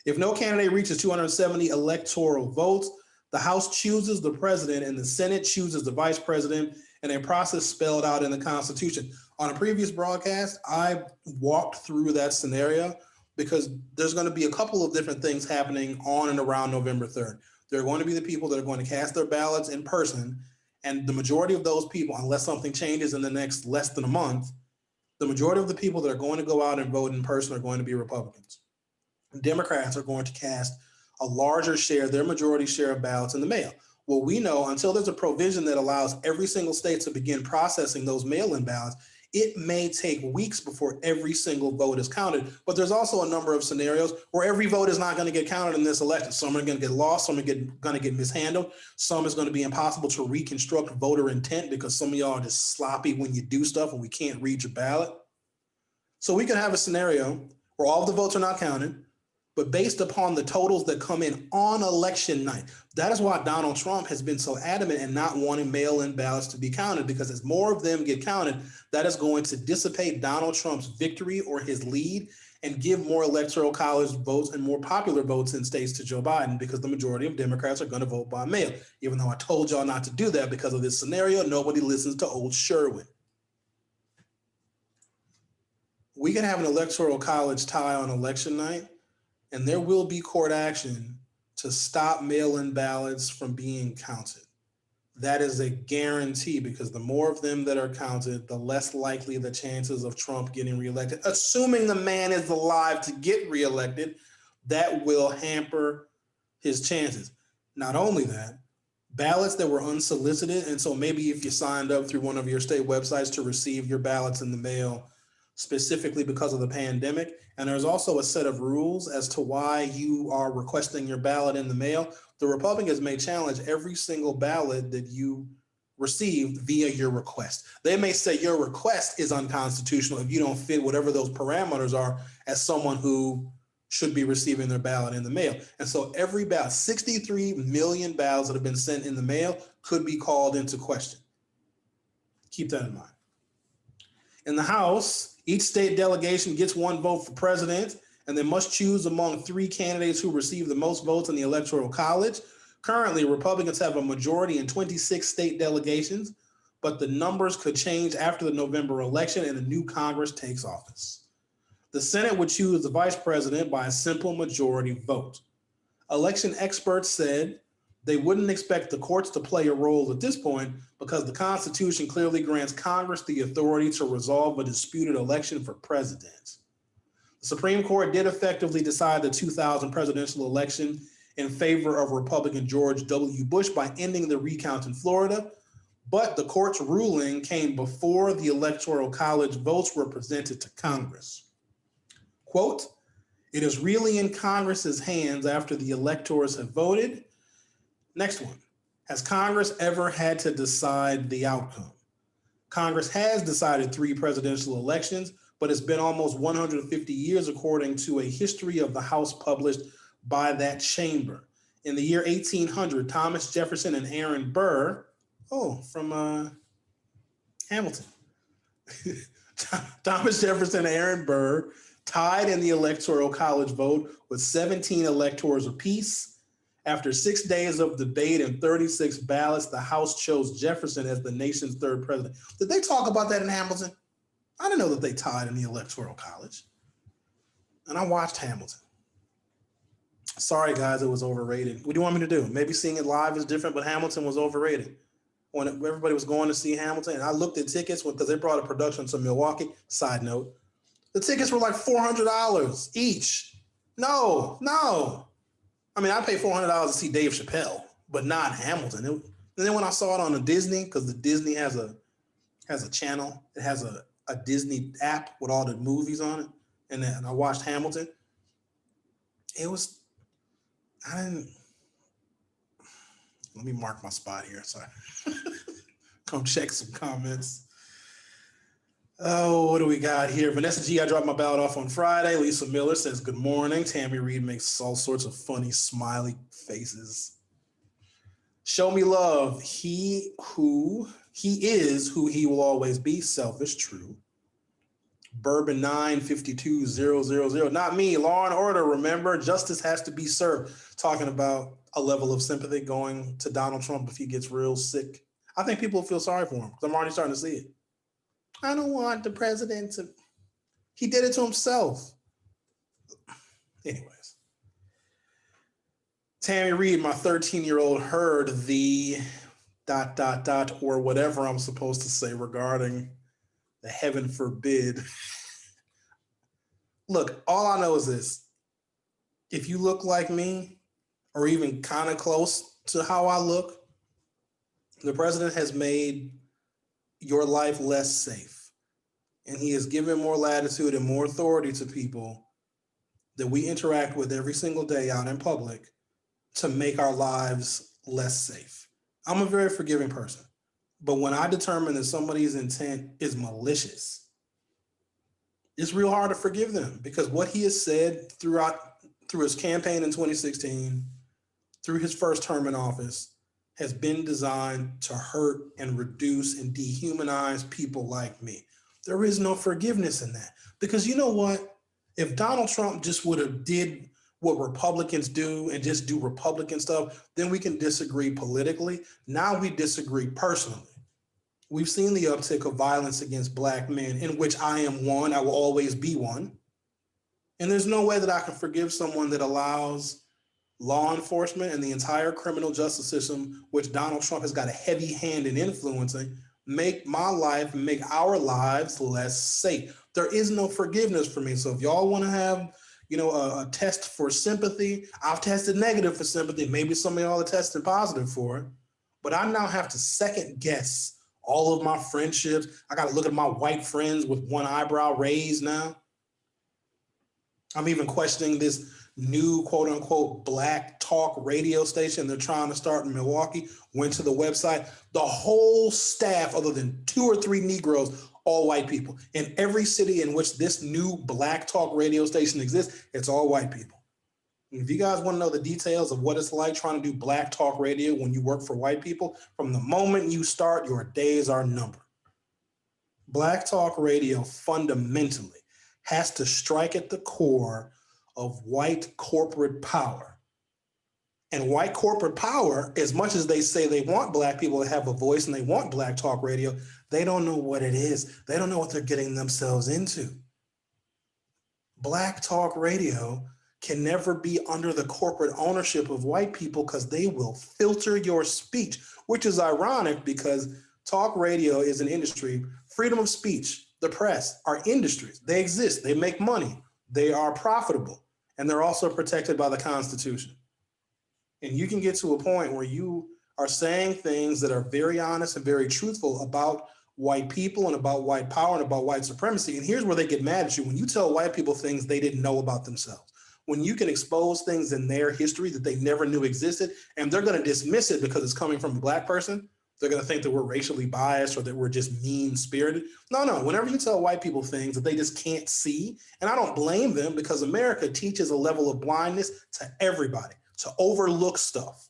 If no candidate reaches 270 electoral votes, the House chooses the president and the Senate chooses the vice president in a process spelled out in the Constitution. On a previous broadcast, I walked through that scenario because there's going to be a couple of different things happening on and around November 3rd. There are going to be the people that are going to cast their ballots in person, and the majority of those people, unless something changes in the next less than a month, the majority of the people that are going to go out and vote in person are going to be Republicans. Democrats are going to cast a larger share, their majority share of ballots in the mail. Well, we know until there's a provision that allows every single state to begin processing those mail-in ballots, it may take weeks before every single vote is counted. But there's also a number of scenarios where every vote is not going to get counted in this election. Some are going to get lost, some are going to get mishandled, some is going to be impossible to reconstruct voter intent because some of y'all are just sloppy when you do stuff and we can't read your ballot. So we can have a scenario where all of the votes are not counted, but based upon the totals that come in on election night. That is why Donald Trump has been so adamant in not wanting mail-in ballots to be counted, because as more of them get counted, that is going to dissipate Donald Trump's victory or his lead and give more electoral college votes and more popular votes in states to Joe Biden, because the majority of Democrats are going to vote by mail. Even though I told y'all not to do that because of this scenario, nobody listens to old Sherwin. We can have an electoral college tie on election night, and there will be court action to stop mail-in ballots from being counted. That is a guarantee, because the more of them that are counted, the less likely the chances of Trump getting reelected. Assuming the man is alive to get reelected, that will hamper his chances. Not only that, ballots that were unsolicited, and so maybe if you signed up through one of your state websites to receive your ballots in the mail, specifically because of the pandemic. And there's also a set of rules as to why you are requesting your ballot in the mail. The Republicans may challenge every single ballot that you received via your request. They may say your request is unconstitutional if you don't fit whatever those parameters are as someone who should be receiving their ballot in the mail. And so every ballot, 63 million ballots that have been sent in the mail, could be called into question. Keep that in mind. In the House, each state delegation gets one vote for president, and they must choose among three candidates who receive the most votes in the Electoral College. Currently, Republicans have a majority in 26 state delegations, but the numbers could change after the November election and a new Congress takes office. The Senate would choose the vice president by a simple majority vote. Election experts said they wouldn't expect the courts to play a role at this point because the Constitution clearly grants Congress the authority to resolve a disputed election for president. The Supreme Court did effectively decide the 2000 presidential election in favor of Republican George W. Bush by ending the recount in Florida, but the court's ruling came before the Electoral College votes were presented to Congress. Quote, it is really in Congress's hands after the electors have voted. Next one. Has Congress ever had to decide the outcome? Congress has decided 3 presidential elections, but it's been almost 150 years according to a history of the House published by that chamber. In the year 1800, Thomas Jefferson and Aaron Burr, from Hamilton. Thomas Jefferson and Aaron Burr tied in the Electoral College vote with 17 electors apiece. After 6 days of debate and 36 ballots, the House chose Jefferson as the nation's 3rd president. Did they talk about that in Hamilton? I didn't know that they tied in the Electoral College. And I watched Hamilton. Sorry, guys, it was overrated. What do you want me to do? Maybe seeing it live is different, but Hamilton was overrated. When everybody was going to see Hamilton, and I looked at tickets because they brought a production to Milwaukee. Side note, the tickets were like $400 each. No. I mean, I paid $400 to see Dave Chappelle, but not Hamilton. And then when I saw it on the Disney, because the Disney has a channel, it has a Disney app with all the movies on it, and I watched Hamilton. Let me mark my spot here. Sorry. Come check some comments. Oh, what do we got here? Vanessa G, I dropped my ballot off on Friday. Lisa Miller says, good morning. Tammy Reed makes all sorts of funny, smiley faces. Show me love. He is who he will always be. Selfish, true. Bourbon 952000. Not me. Law and order. Remember, justice has to be served. Talking about a level of sympathy going to Donald Trump if he gets real sick. I think people feel sorry for him because I'm already starting to see it. I don't want the president to. He did it to himself. Anyways. Tammy Reed, my 13-year-old, heard the ... or whatever I'm supposed to say regarding the heaven forbid. Look, all I know is this. If you look like me, or even kind of close to how I look, the president has made your life less safe. And he has given more latitude and more authority to people that we interact with every single day out in public to make our lives less safe. I'm a very forgiving person, but when I determine that somebody's intent is malicious, it's real hard to forgive them because what he has said through his campaign in 2016, through his first term in office, has been designed to hurt and reduce and dehumanize people like me. There is no forgiveness in that. Because you know what? If Donald Trump just would have did what Republicans do and just do Republican stuff, then we can disagree politically. Now we disagree personally. We've seen the uptick of violence against Black men, in which I am one. I will always be one. And there's no way that I can forgive someone that allows law enforcement and the entire criminal justice system, which Donald Trump has got a heavy hand in influencing, make my life, make our lives less safe. There is no forgiveness for me. So if y'all want to have, a test for sympathy, I've tested negative for sympathy. Maybe some of y'all are tested positive for it. But I now have to second guess all of my friendships. I got to look at my white friends with one eyebrow raised now. I'm even questioning this new quote unquote black talk radio station they're trying to start in Milwaukee. Went to the website. The whole staff, other than 2 or 3 Negroes, all white people. In every city in which this new black talk radio station exists, it's all white people. And if you guys want to know the details of what it's like trying to do black talk radio when you work for white people, from the moment you start, your days are numbered. Black talk radio fundamentally has to strike at the core of white corporate power. And white corporate power, as much as they say they want Black people to have a voice and they want black talk radio, they don't know what it is. They don't know what they're getting themselves into. Black talk radio can never be under the corporate ownership of white people because they will filter your speech, which is ironic because talk radio is an industry. Freedom of speech, the press are industries. They exist. They make money. They are profitable. And they're also protected by the Constitution. And you can get to a point where you are saying things that are very honest and very truthful about white people and about white power and about white supremacy. And here's where they get mad at you. When you tell white people things they didn't know about themselves, when you can expose things in their history that they never knew existed, and they're going to dismiss it because it's coming from a black person, they're going to think that we're racially biased or that we're just mean-spirited. No. Whenever you tell white people things that they just can't see, and I don't blame them because America teaches a level of blindness to everybody, to overlook stuff.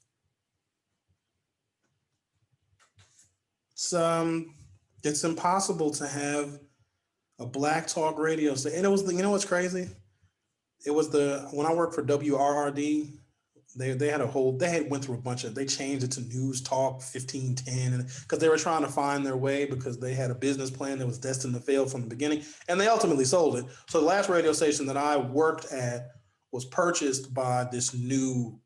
It's impossible to have a black talk radio station. And it was, you know what's crazy? It was when I worked for WRRD, they had went through a bunch of, they changed it to News Talk 1510 because they were trying to find their way because they had a business plan that was destined to fail from the beginning, and they ultimately sold it. So the last radio station that I worked at was purchased by this new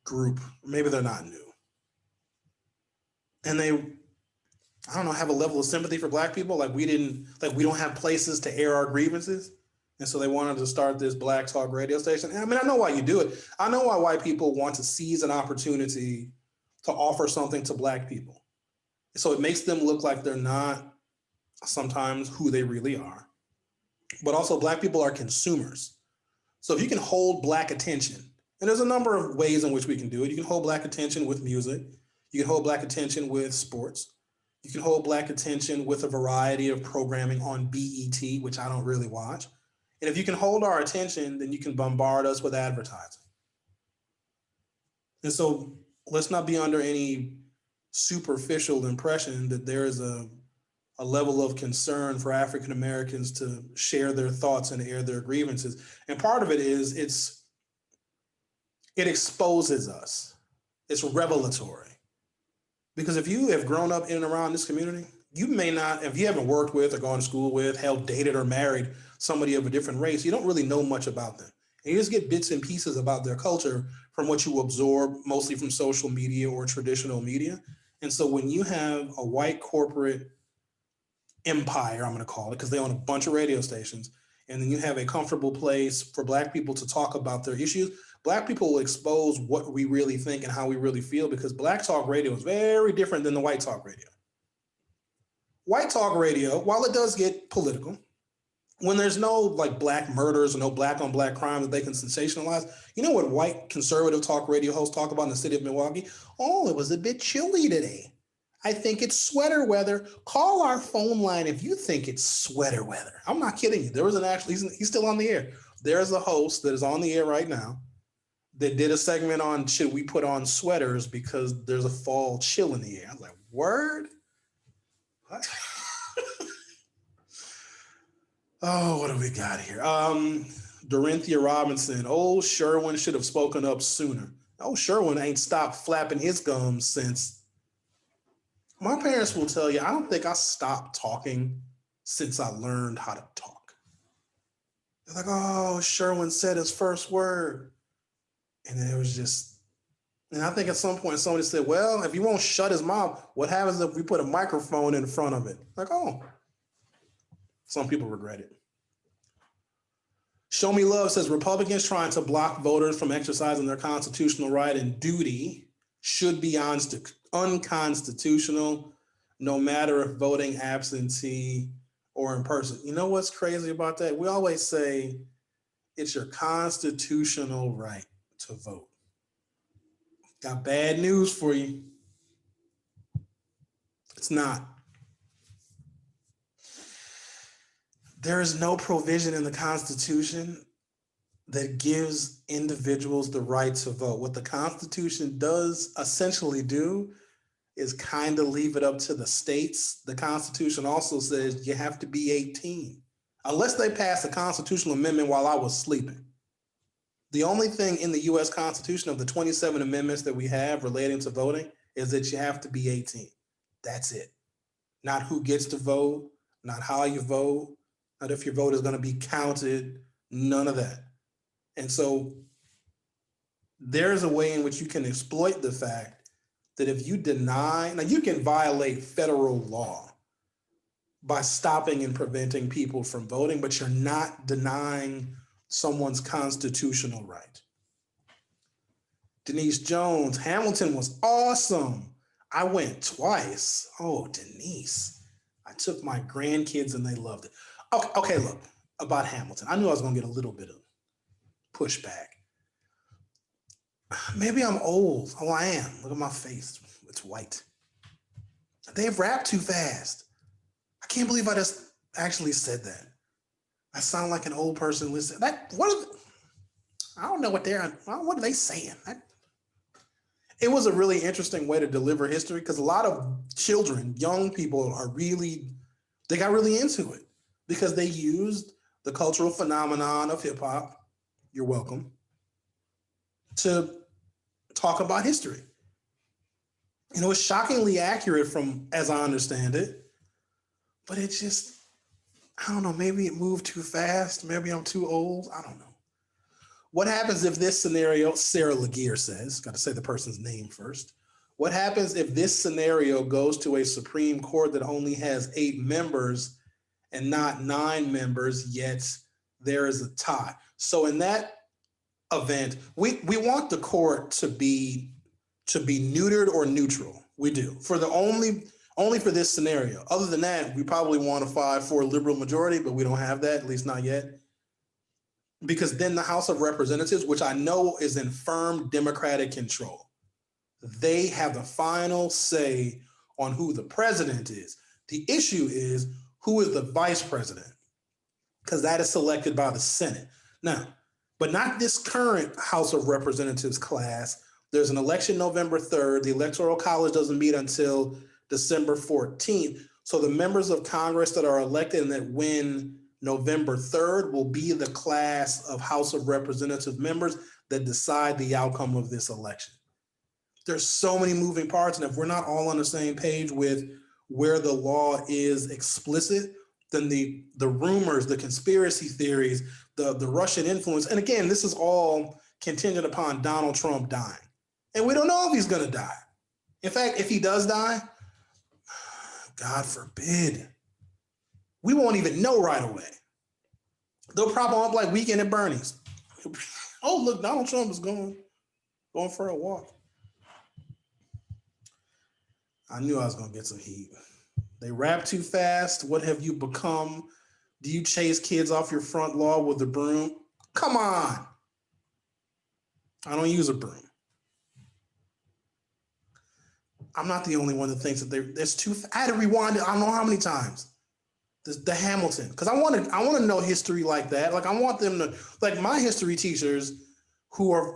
group. Maybe they're not new. And they, I don't know, have a level of sympathy for black people. Like we don't have places to air our grievances. And so they wanted to start this black talk radio station. And I mean, I know why you do it. I know why white people want to seize an opportunity to offer something to black people. So it makes them look like they're not sometimes who they really are. But also black people are consumers. So if you can hold black attention, and there's a number of ways in which we can do it. You can hold black attention with music. You can hold black attention with sports. You can hold black attention with a variety of programming on BET, which I don't really watch. And if you can hold our attention, then you can bombard us with advertising. And so let's not be under any superficial impression that there is a level of concern for African Americans to share their thoughts and air their grievances. And part of it is it exposes us. It's revelatory. Because if you have grown up in and around this community, you may not, if you haven't worked with or gone to school with, held, dated, or married somebody of a different race, you don't really know much about them. And you just get bits and pieces about their culture from what you absorb, mostly from social media or traditional media. And so when you have a white corporate empire, I'm going to call it, because they own a bunch of radio stations, and then you have a comfortable place for black people to talk about their issues, black people will expose what we really think and how we really feel, because black talk radio is very different than the white talk radio. White talk radio, while it does get political, when there's no like black murders or no black on black crime that they can sensationalize, you know what white conservative talk radio hosts talk about in the city of Milwaukee? Oh, it was a bit chilly today. I think it's sweater weather. Call our phone line if you think it's sweater weather. I'm not kidding you. There was he's still on the air. There's a host that is on the air right now that did a segment on should we put on sweaters because there's a fall chill in the air. I was like, word? What? Oh, what do we got here? Dorinthia Robinson. Old Sherwin should have spoken up sooner. Old Sherwin ain't stopped flapping his gums since. My parents will tell you, I don't think I stopped talking since I learned how to talk. They're like, oh, Sherwin said his first word. And then it was just, and I think at some point somebody said, well, if you won't shut his mouth, what happens if we put a microphone in front of it? Like, oh. Some people regret it. Show Me Love says Republicans trying to block voters from exercising their constitutional right and duty should be unconstitutional, no matter if voting absentee or in person. You know what's crazy about that? We always say it's your constitutional right to vote. Got bad news for you. It's not. There is no provision in the Constitution that gives individuals the right to vote. What the Constitution does essentially do is kind of leave it up to the states. The Constitution also says you have to be 18, unless they pass a constitutional amendment while I was sleeping. The only thing in the US Constitution of the 27 amendments that we have relating to voting is that you have to be 18. That's it. Not who gets to vote, not how you vote, not if your vote is going to be counted, none of that. And so there's a way in which you can exploit the fact that if you deny, now you can violate federal law by stopping and preventing people from voting, but you're not denying someone's constitutional right. Denise Jones, Hamilton was awesome. I went twice. Oh, Denise. I took my grandkids and they loved it. Okay, look, about Hamilton. I knew I was going to get a little bit of pushback. Maybe I'm old. Oh, I am. Look at my face. It's white. They've rapped too fast. I can't believe I just actually said that. I sound like an old person listening. I don't know what are they saying? It was a really interesting way to deliver history because a lot of children, young people they got really into it because they used the cultural phenomenon of hip hop, you're welcome, to talk about history. And it was shockingly accurate from, as I understand it, but it just, I don't know, maybe it moved too fast. Maybe I'm too old. I don't know. What happens if this scenario, Sarah Laguerre says, got to say the person's name first. What happens if this scenario goes to a Supreme Court that only has 8 members and not 9 members, yet there is a tie? So in that event, we want the court to be neutered or neutral. We do. For the only for this scenario. Other than that, we probably want a 5-4 liberal majority, but we don't have that, at least not yet. Because then the House of Representatives, which I know is in firm Democratic control, they have the final say on who the president is. The issue is who is the vice president, because that is selected by the Senate. Now, but not this current House of Representatives class. There's an election November 3rd. The Electoral College doesn't meet until December 14th. So the members of Congress that are elected and that win November 3rd will be the class of House of Representative members that decide the outcome of this election. There's so many moving parts, and if we're not all on the same page with where the law is explicit, then the rumors, the conspiracy theories, the Russian influence, and again, this is all contingent upon Donald Trump dying. And we don't know if he's going to die. In fact, if he does die, God forbid, we won't even know right away. They'll prop him up like Weekend at Bernie's. Oh, look, Donald Trump is going for a walk. I knew I was going to get some heat. They rap too fast. What have you become? Do you chase kids off your front lawn with a broom? Come on. I don't use a broom. I'm not the only one that thinks that there's too. I had to rewind it. I don't know how many times. The Hamilton, because I want to know history like that. Like I want them to, like my history teachers,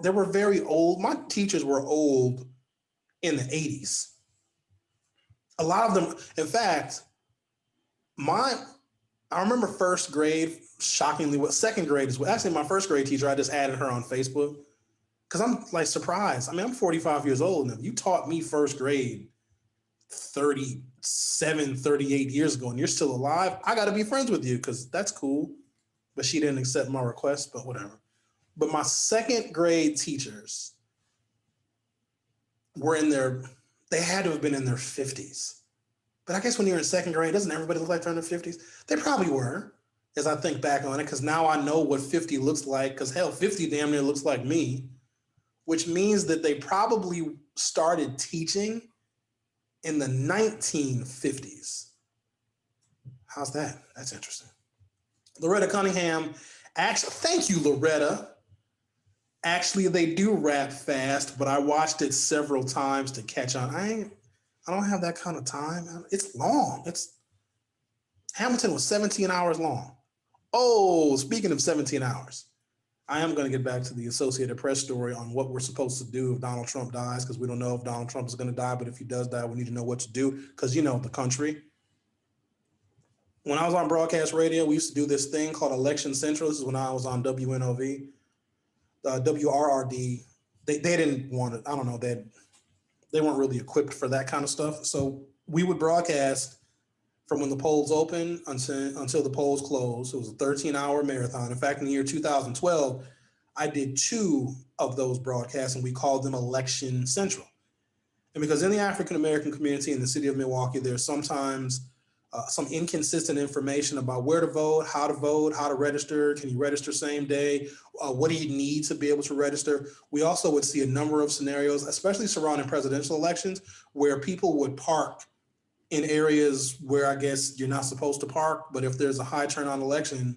they were very old. My teachers were old in the 80s. A lot of them, in fact, I remember first grade. Shockingly, second grade is actually my first grade teacher. I just added her on Facebook. Because I'm like surprised. I mean, I'm 45 years old now. You taught me first grade 37, 38 years ago, and you're still alive. I got to be friends with you because that's cool. But she didn't accept my request, but whatever. But my second grade teachers were they had to have been in their 50s. But I guess when you're in second grade, doesn't everybody look like they're in their 50s? They probably were, as I think back on it, because now I know what 50 looks like, because hell, 50 damn near looks like me. Which means that they probably started teaching in the 1950s. How's that? That's interesting. Loretta Cunningham, actually, thank you, Loretta. Actually, they do rap fast, but I watched it several times to catch on. I don't have that kind of time. It's long. Hamilton was 17 hours long. Oh, speaking of 17 hours. I am going to get back to the Associated Press story on what we're supposed to do if Donald Trump dies, because we don't know if Donald Trump is going to die, but if he does die, we need to know what to do, because, the country. When I was on broadcast radio, we used to do this thing called Election Central. This is when I was on WNOV. WRRD, they didn't want it. I don't know, they weren't really equipped for that kind of stuff. So we would broadcast from when the polls opened until the polls closed. It was a 13-hour marathon. In fact, in the year 2012, I did 2 of those broadcasts, and we called them Election Central. And because in the African-American community in the city of Milwaukee, there's sometimes some inconsistent information about where to vote, how to register. Can you register same day? What do you need to be able to register? We also would see a number of scenarios, especially surrounding presidential elections, where people would park in areas where I guess you're not supposed to park, but if there's a high turnout election,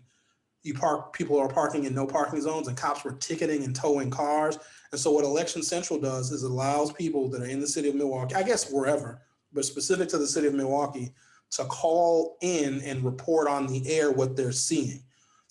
people are parking in no parking zones, and cops were ticketing and towing cars. And so what Election Central does is it allows people that are in the city of Milwaukee, I guess wherever, but specific to the city of Milwaukee, to call in and report on the air what they're seeing.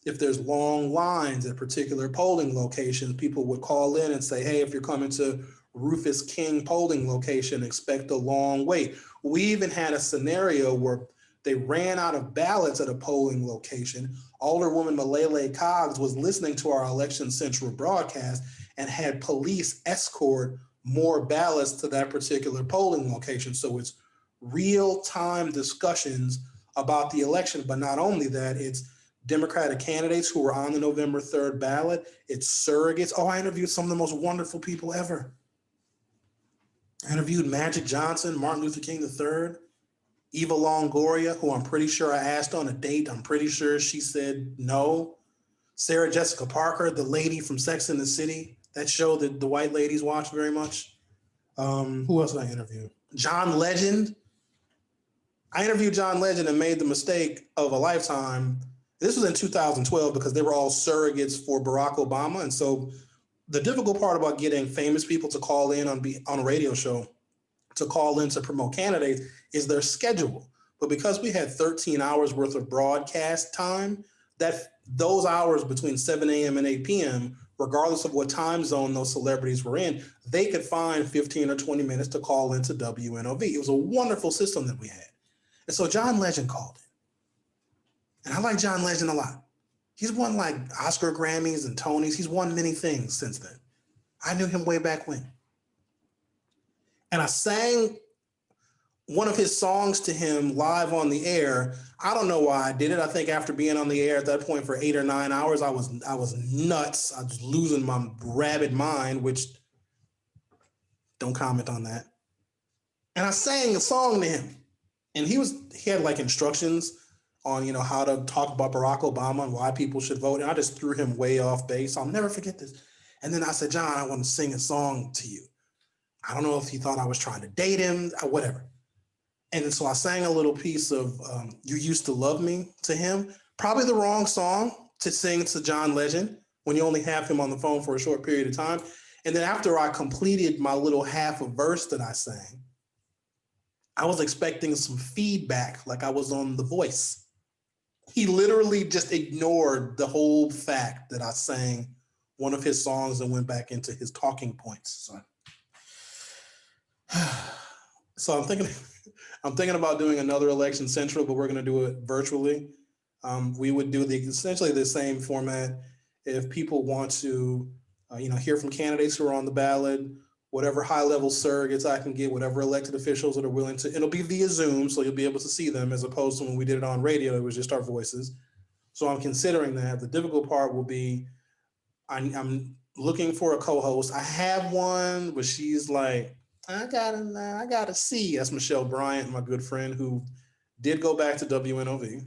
If there's long lines at particular polling locations, people would call in and say, hey, if you're coming to Rufus King polling location, expect a long wait. We even had a scenario where they ran out of ballots at a polling location. Alderwoman Malele Coggs was listening to our Election Central broadcast and had police escort more ballots to that particular polling location. So it's real-time discussions about the election. But not only that, it's Democratic candidates who were on the November 3rd ballot. It's surrogates. Oh, I interviewed some of the most wonderful people ever. I interviewed Magic Johnson, Martin Luther King III, Eva Longoria, who I'm pretty sure I asked on a date. I'm pretty sure she said no. Sarah Jessica Parker, the lady from Sex and the City, that show that the white ladies watch very much. Who else did I interview? John Legend. I interviewed John Legend and made the mistake of a lifetime. This was in 2012 because they were all surrogates for Barack Obama. And so the difficult part about getting famous people to call in on a radio show, to call in to promote candidates, is their schedule. But because we had 13 hours worth of broadcast time, that those hours between 7 a.m. and 8 p.m., regardless of what time zone those celebrities were in, they could find 15 or 20 minutes to call into WNOV. It was a wonderful system that we had. And so John Legend called in. And I like John Legend a lot. He's won like Oscar Grammys and Tonys. He's won many things since then. I knew him way back when. And I sang one of his songs to him live on the air. I don't know why I did it. I think after being on the air at that point for 8 or 9 hours, I was nuts. I was losing my rabid mind, which don't comment on that. And I sang a song to him. And he had like instructions on, how to talk about Barack Obama and why people should vote. And I just threw him way off base. I'll never forget this. And then I said, John, I want to sing a song to you. I don't know if he thought I was trying to date him, or whatever. And so I sang a little piece of You Used to Love Me to him. Probably the wrong song to sing to John Legend when you only have him on the phone for a short period of time. And then after I completed my little half a verse that I sang, I was expecting some feedback like I was on The Voice. He literally just ignored the whole fact that I sang one of his songs and went back into his talking points. So I'm thinking about doing another Election Central, but we're going to do it virtually. We would do essentially the same format. If people want to, hear from candidates who are on the ballot, whatever high-level surrogates I can get, whatever elected officials that are willing to, it'll be via Zoom, so you'll be able to see them, as opposed to when we did it on radio, it was just our voices. So I'm considering that. The difficult part will be, I'm looking for a co-host. I have one, but she's like, I gotta see. That's Michelle Bryant, my good friend, who did go back to WNOV.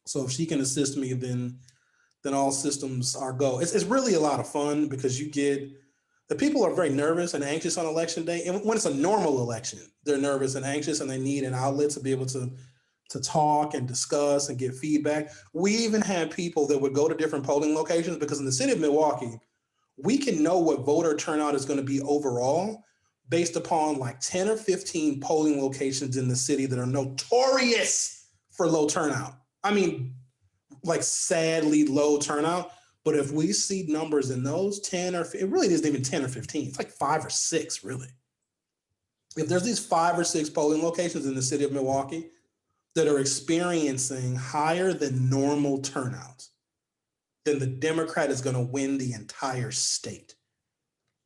So if she can assist me, then all systems are go. It's really a lot of fun because the people are very nervous and anxious on election day. And when it's a normal election, they're nervous and anxious and they need an outlet to be able to talk and discuss and get feedback. We even had people that would go to different polling locations because in the city of Milwaukee, we can know what voter turnout is going to be overall based upon like 10 or 15 polling locations in the city that are notorious for low turnout. I mean, like sadly low turnout. But if we see numbers in those 10 or it really isn't even 10 or 15, it's like 5 or 6 really. If there's these 5 or 6 polling locations in the city of Milwaukee that are experiencing higher than normal turnout, then the Democrat is going to win the entire state.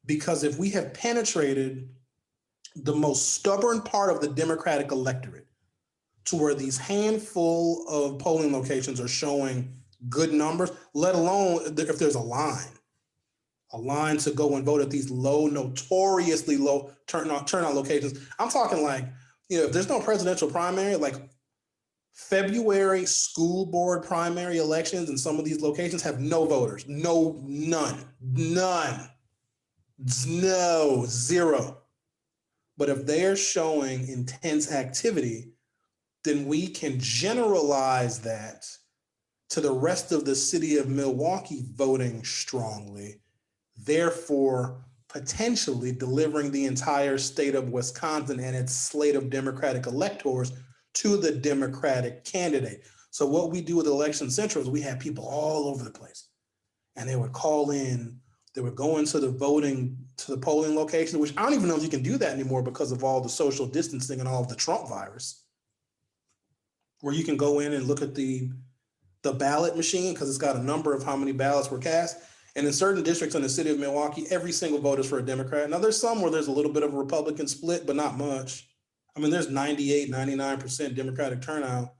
Because if we have penetrated the most stubborn part of the Democratic electorate to where these handful of polling locations are showing good numbers, let alone if there's a line to go and vote at these notoriously low turnout locations. I'm talking like, if there's no presidential primary, like February school board primary elections in some of these locations have no voters. None. No, zero. But if they're showing intense activity, then we can generalize that to the rest of the city of Milwaukee voting strongly, therefore potentially delivering the entire state of Wisconsin and its slate of Democratic electors to the Democratic candidate. So what we do with Election Central is we have people all over the place, and they would call in, they would go into the polling location, which I don't even know if you can do that anymore because of all the social distancing and all of the Trump virus, where you can go in and look at the ballot machine because it's got a number of how many ballots were cast. And in certain districts in the city of Milwaukee, every single vote is for a Democrat. Now there's some where there's a little bit of a Republican split, but not much. I mean, there's 98, 99% Democratic turnout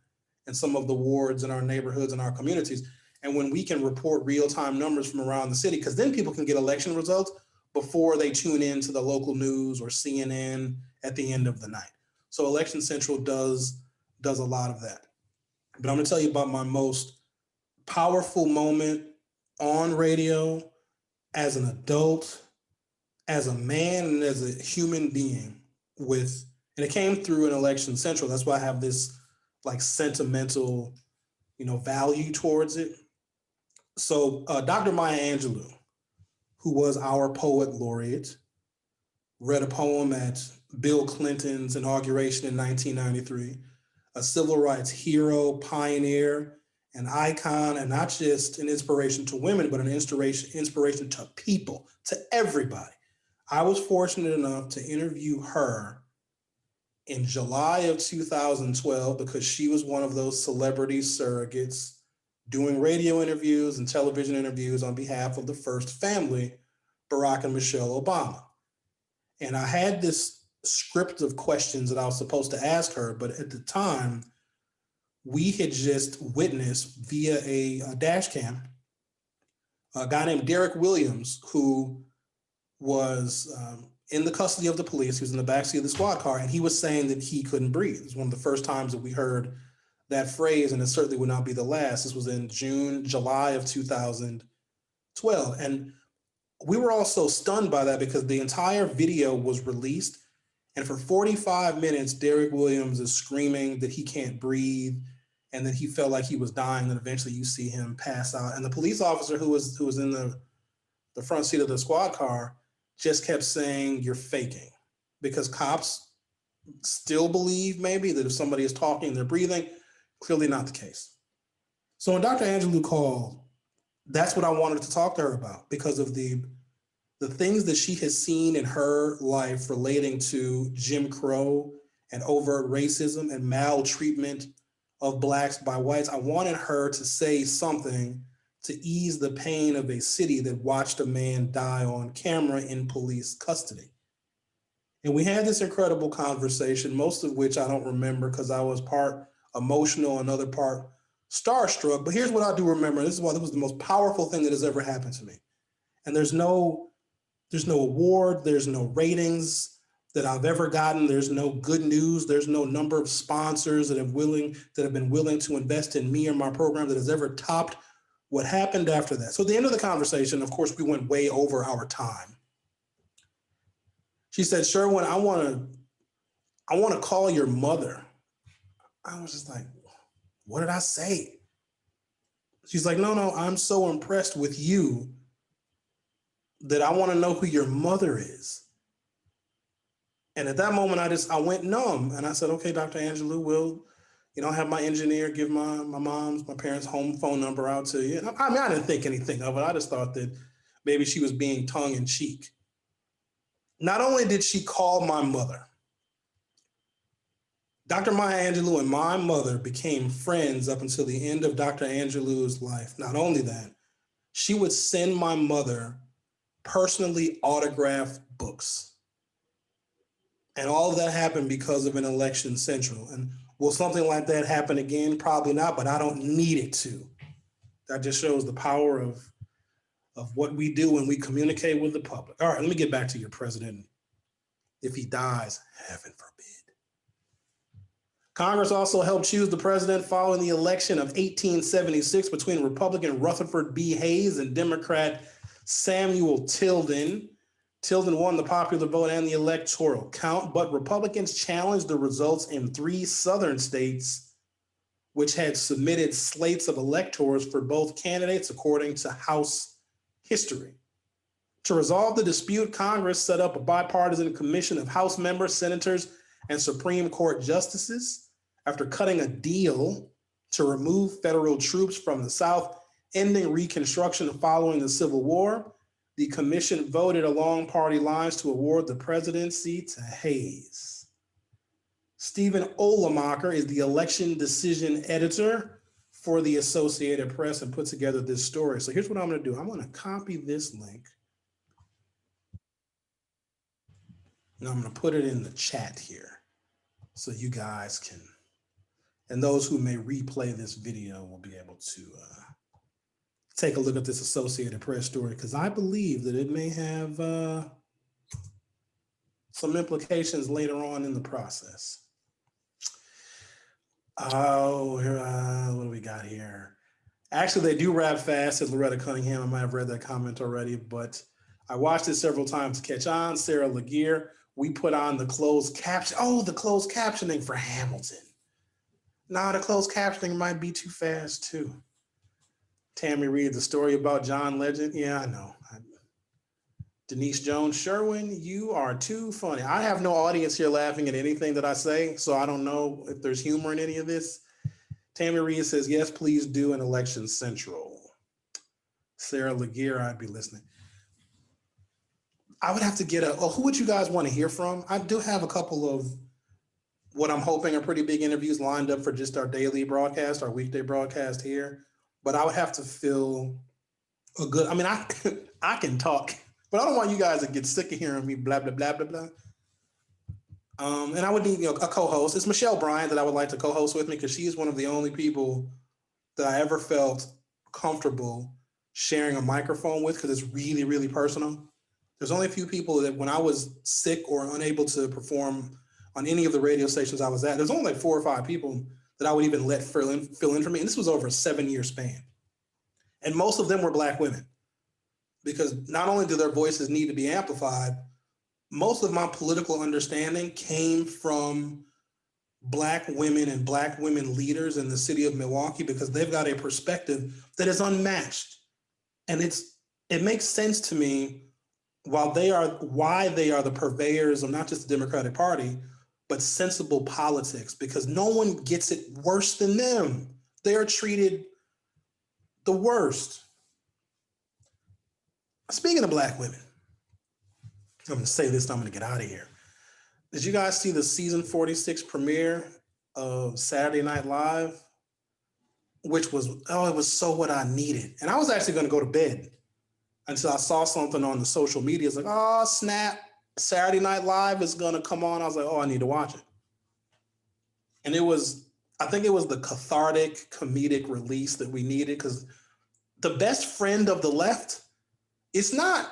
in some of the wards in our neighborhoods and our communities. And when we can report real-time numbers from around the city, because then people can get election results before they tune in to the local news or CNN at the end of the night. So Election Central does a lot of that. But I'm going to tell you about my most powerful moment on radio as an adult, as a man, and as a human being and it came through an Election Central. That's why I have this like sentimental, value towards it. So Dr. Maya Angelou, who was our poet laureate, read a poem at Bill Clinton's inauguration in 1993, a civil rights hero, pioneer, an icon, and not just an inspiration to women, but an inspiration to people, to everybody. I was fortunate enough to interview her in July of 2012 because she was one of those celebrity surrogates doing radio interviews and television interviews on behalf of the first family, Barack and Michelle Obama. And I had this script of questions that I was supposed to ask her, but at the time, we had just witnessed via a dash cam a guy named Derek Williams, who was in the custody of the police. He was in the backseat of the squad car, and he was saying that he couldn't breathe. It was one of the first times that we heard that phrase, and it certainly would not be the last. This was in July of 2012. And we were all so stunned by that because the entire video was released. And for 45 minutes, Derek Williams is screaming that he can't breathe and that he felt like he was dying. And eventually you see him pass out. And the police officer who was in the front seat of the squad car just kept saying, "You're faking," because cops still believe maybe that if somebody is talking, they're breathing. Clearly not the case. So when Dr. Angelou called, that's what I wanted to talk to her about because of the things that she has seen in her life relating to Jim Crow and overt racism and maltreatment of Blacks by whites. I wanted her to say something to ease the pain of a city that watched a man die on camera in police custody. And we had this incredible conversation, most of which I don't remember because I was part emotional and other part starstruck. But here's what I do remember. This is why this was the most powerful thing that has ever happened to me. And there's no award, there's no ratings that I've ever gotten. There's no good news. There's no number of sponsors that have been willing to invest in me or my program that has ever topped what happened after that. So at the end of the conversation, of course, we went way over our time. She said, "Sherwin, I want to call your mother." I was just like, what did I say? She's like, no, I'm so impressed with you that I want to know who your mother is. And at that moment, I went numb. And I said, okay, Dr. Angelou, will, have my engineer give my parents' home phone number out to you. I mean, I didn't think anything of it. I just thought that maybe she was being tongue in cheek. Not only did she call my mother, Dr. Maya Angelou and my mother became friends up until the end of Dr. Angelou's life. Not only that, she would send my mother personally autographed books. And all of that happened because of an Election Central. And will something like that happen again? Probably not, but I don't need it to. That just shows the power of what we do when we communicate with the public. All right, let me get back to your president. If he dies, heaven forbid. Congress also helped choose the president following the election of 1876 between Republican Rutherford B. Hayes and Democrat Samuel Tilden. Tilden won the popular vote and the electoral count, but Republicans challenged the results in 3 southern states, which had submitted slates of electors for both candidates, according to House history. To resolve the dispute, Congress set up a bipartisan commission of House members, senators, and Supreme Court justices. After cutting a deal to remove federal troops from the South, ending Reconstruction following the Civil War, the commission voted along party lines to award the presidency to Hayes. Stephen Olemacher is the election decision editor for the Associated Press and put together this story. So here's what I'm going to do. I'm going to copy this link and I'm going to put it in the chat here so you guys can, and those who may replay this video will be able to take a look at this Associated Press story, because I believe that it may have some implications later on in the process. Oh, here, what do we got here? Actually, they do rap fast, said Loretta Cunningham. I might have read that comment already, but I watched it several times to catch on. Sarah Laguerre, we put on the closed caption. Oh, the closed captioning for Hamilton. Nah, the closed captioning might be too fast too. Tammy Reed, the story about John Legend. Yeah, I know. Denise Jones Sherwin, you are too funny. I have no audience here laughing at anything that I say, so I don't know if there's humor in any of this. Tammy Reed says, yes, please do an election central. Sarah Laguerre, I'd be listening. I would have to get who would you guys want to hear from? I do have a couple of what I'm hoping are pretty big interviews lined up for just our daily broadcast, our weekday broadcast here. But I would have to feel a good, I mean, I can talk, but I don't want you guys to get sick of hearing me blah, blah, blah, blah, blah. And I would need a co-host. It's Michelle Bryant that I would like to co-host with me, because she is one of the only people that I ever felt comfortable sharing a microphone with, because it's really, really personal. There's only a few people that when I was sick or unable to perform on any of the radio stations I was at, there's only like 4 or 5 people that I would even let fill in for me. And this was over a 7-year span. And most of them were Black women, because not only do their voices need to be amplified, most of my political understanding came from Black women and Black women leaders in the city of Milwaukee, because they've got a perspective that is unmatched. And it makes sense to me why they are the purveyors of not just the Democratic Party, but sensible politics, because no one gets it worse than them. They are treated the worst. Speaking of Black women, I'm going to say this and I'm going to get out of here. Did you guys see the season 46 premiere of Saturday Night Live? Which was, it was so what I needed. And I was actually going to go to bed until I saw something on the social media. It's like, oh, snap, Saturday Night Live is going to come on. I was like, oh, I need to watch it. And I think it was the cathartic, comedic release that we needed, because the best friend of the left, I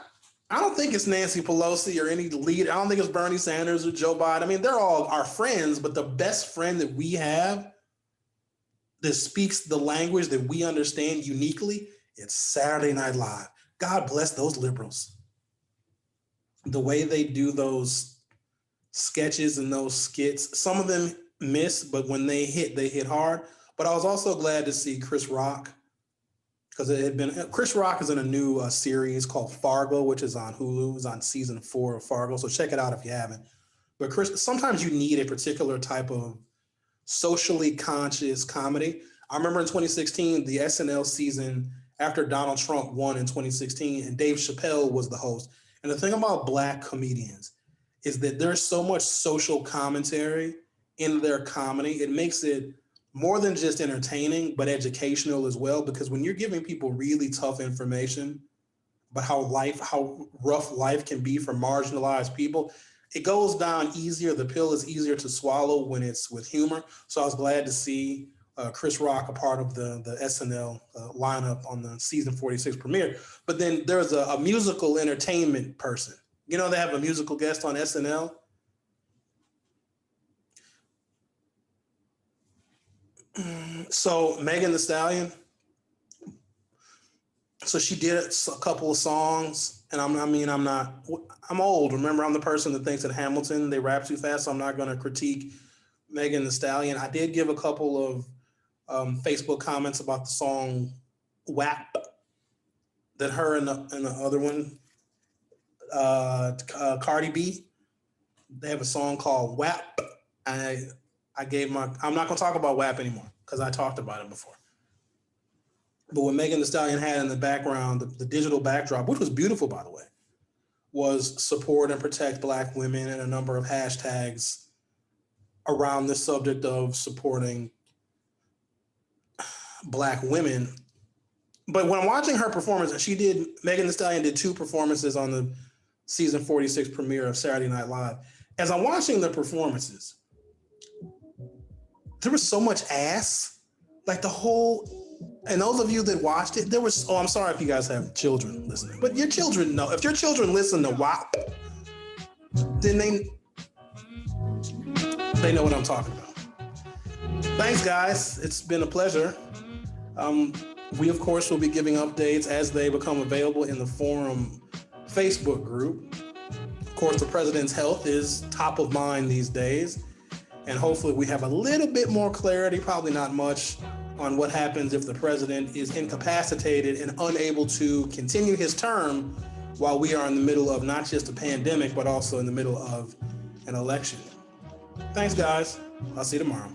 don't think it's Nancy Pelosi or any leader. I don't think it's Bernie Sanders or Joe Biden. I mean, they're all our friends, but the best friend that we have that speaks the language that we understand uniquely, it's Saturday Night Live. God bless those liberals. The way they do those sketches and those skits, some of them miss, but when they hit hard. But I was also glad to see Chris Rock, because Chris Rock is in a new series called Fargo, which is on Hulu. It's on season 4 of Fargo, so check it out if you haven't. But sometimes you need a particular type of socially conscious comedy. I remember in 2016, the SNL season after Donald Trump won in 2016, and Dave Chappelle was the host. And the thing about Black comedians is that there's so much social commentary in their comedy. It makes it more than just entertaining, but educational as well, because when you're giving people really tough information about how rough life can be for marginalized people, it goes down easier. The pill is easier to swallow when it's with humor. So I was glad to see Chris Rock a part of the SNL lineup on the season 46 premiere. But then there's a musical entertainment person. You know, they have a musical guest on SNL. So Megan Thee Stallion, so she did a couple of songs, and I'm old. Remember, I'm the person that thinks that Hamilton, they rap too fast, so I'm not going to critique Megan Thee Stallion. I did give a couple of Facebook comments about the song WAP that her and the other one, Cardi B, they have a song called WAP. I'm not going to talk about WAP anymore because I talked about it before. But what Megan Thee Stallion had in the background, the digital backdrop, which was beautiful, by the way, was support and protect Black women, and a number of hashtags around the subject of supporting Black women. But when I'm watching her performance, Megan Thee Stallion did 2 performances on the season 46 premiere of Saturday Night Live. As I'm watching the performances, there was so much ass, like the whole. And those of you that watched it, I'm sorry if you guys have children listening, but your children know. If your children listen to WAP, then they know what I'm talking about. Thanks, guys. It's been a pleasure. We, of course, will be giving updates as they become available in the Forum Facebook group. Of course, the president's health is top of mind these days, and hopefully we have a little bit more clarity, probably not much, on what happens if the president is incapacitated and unable to continue his term while we are in the middle of not just a pandemic, but also in the middle of an election. Thanks, guys. I'll see you tomorrow.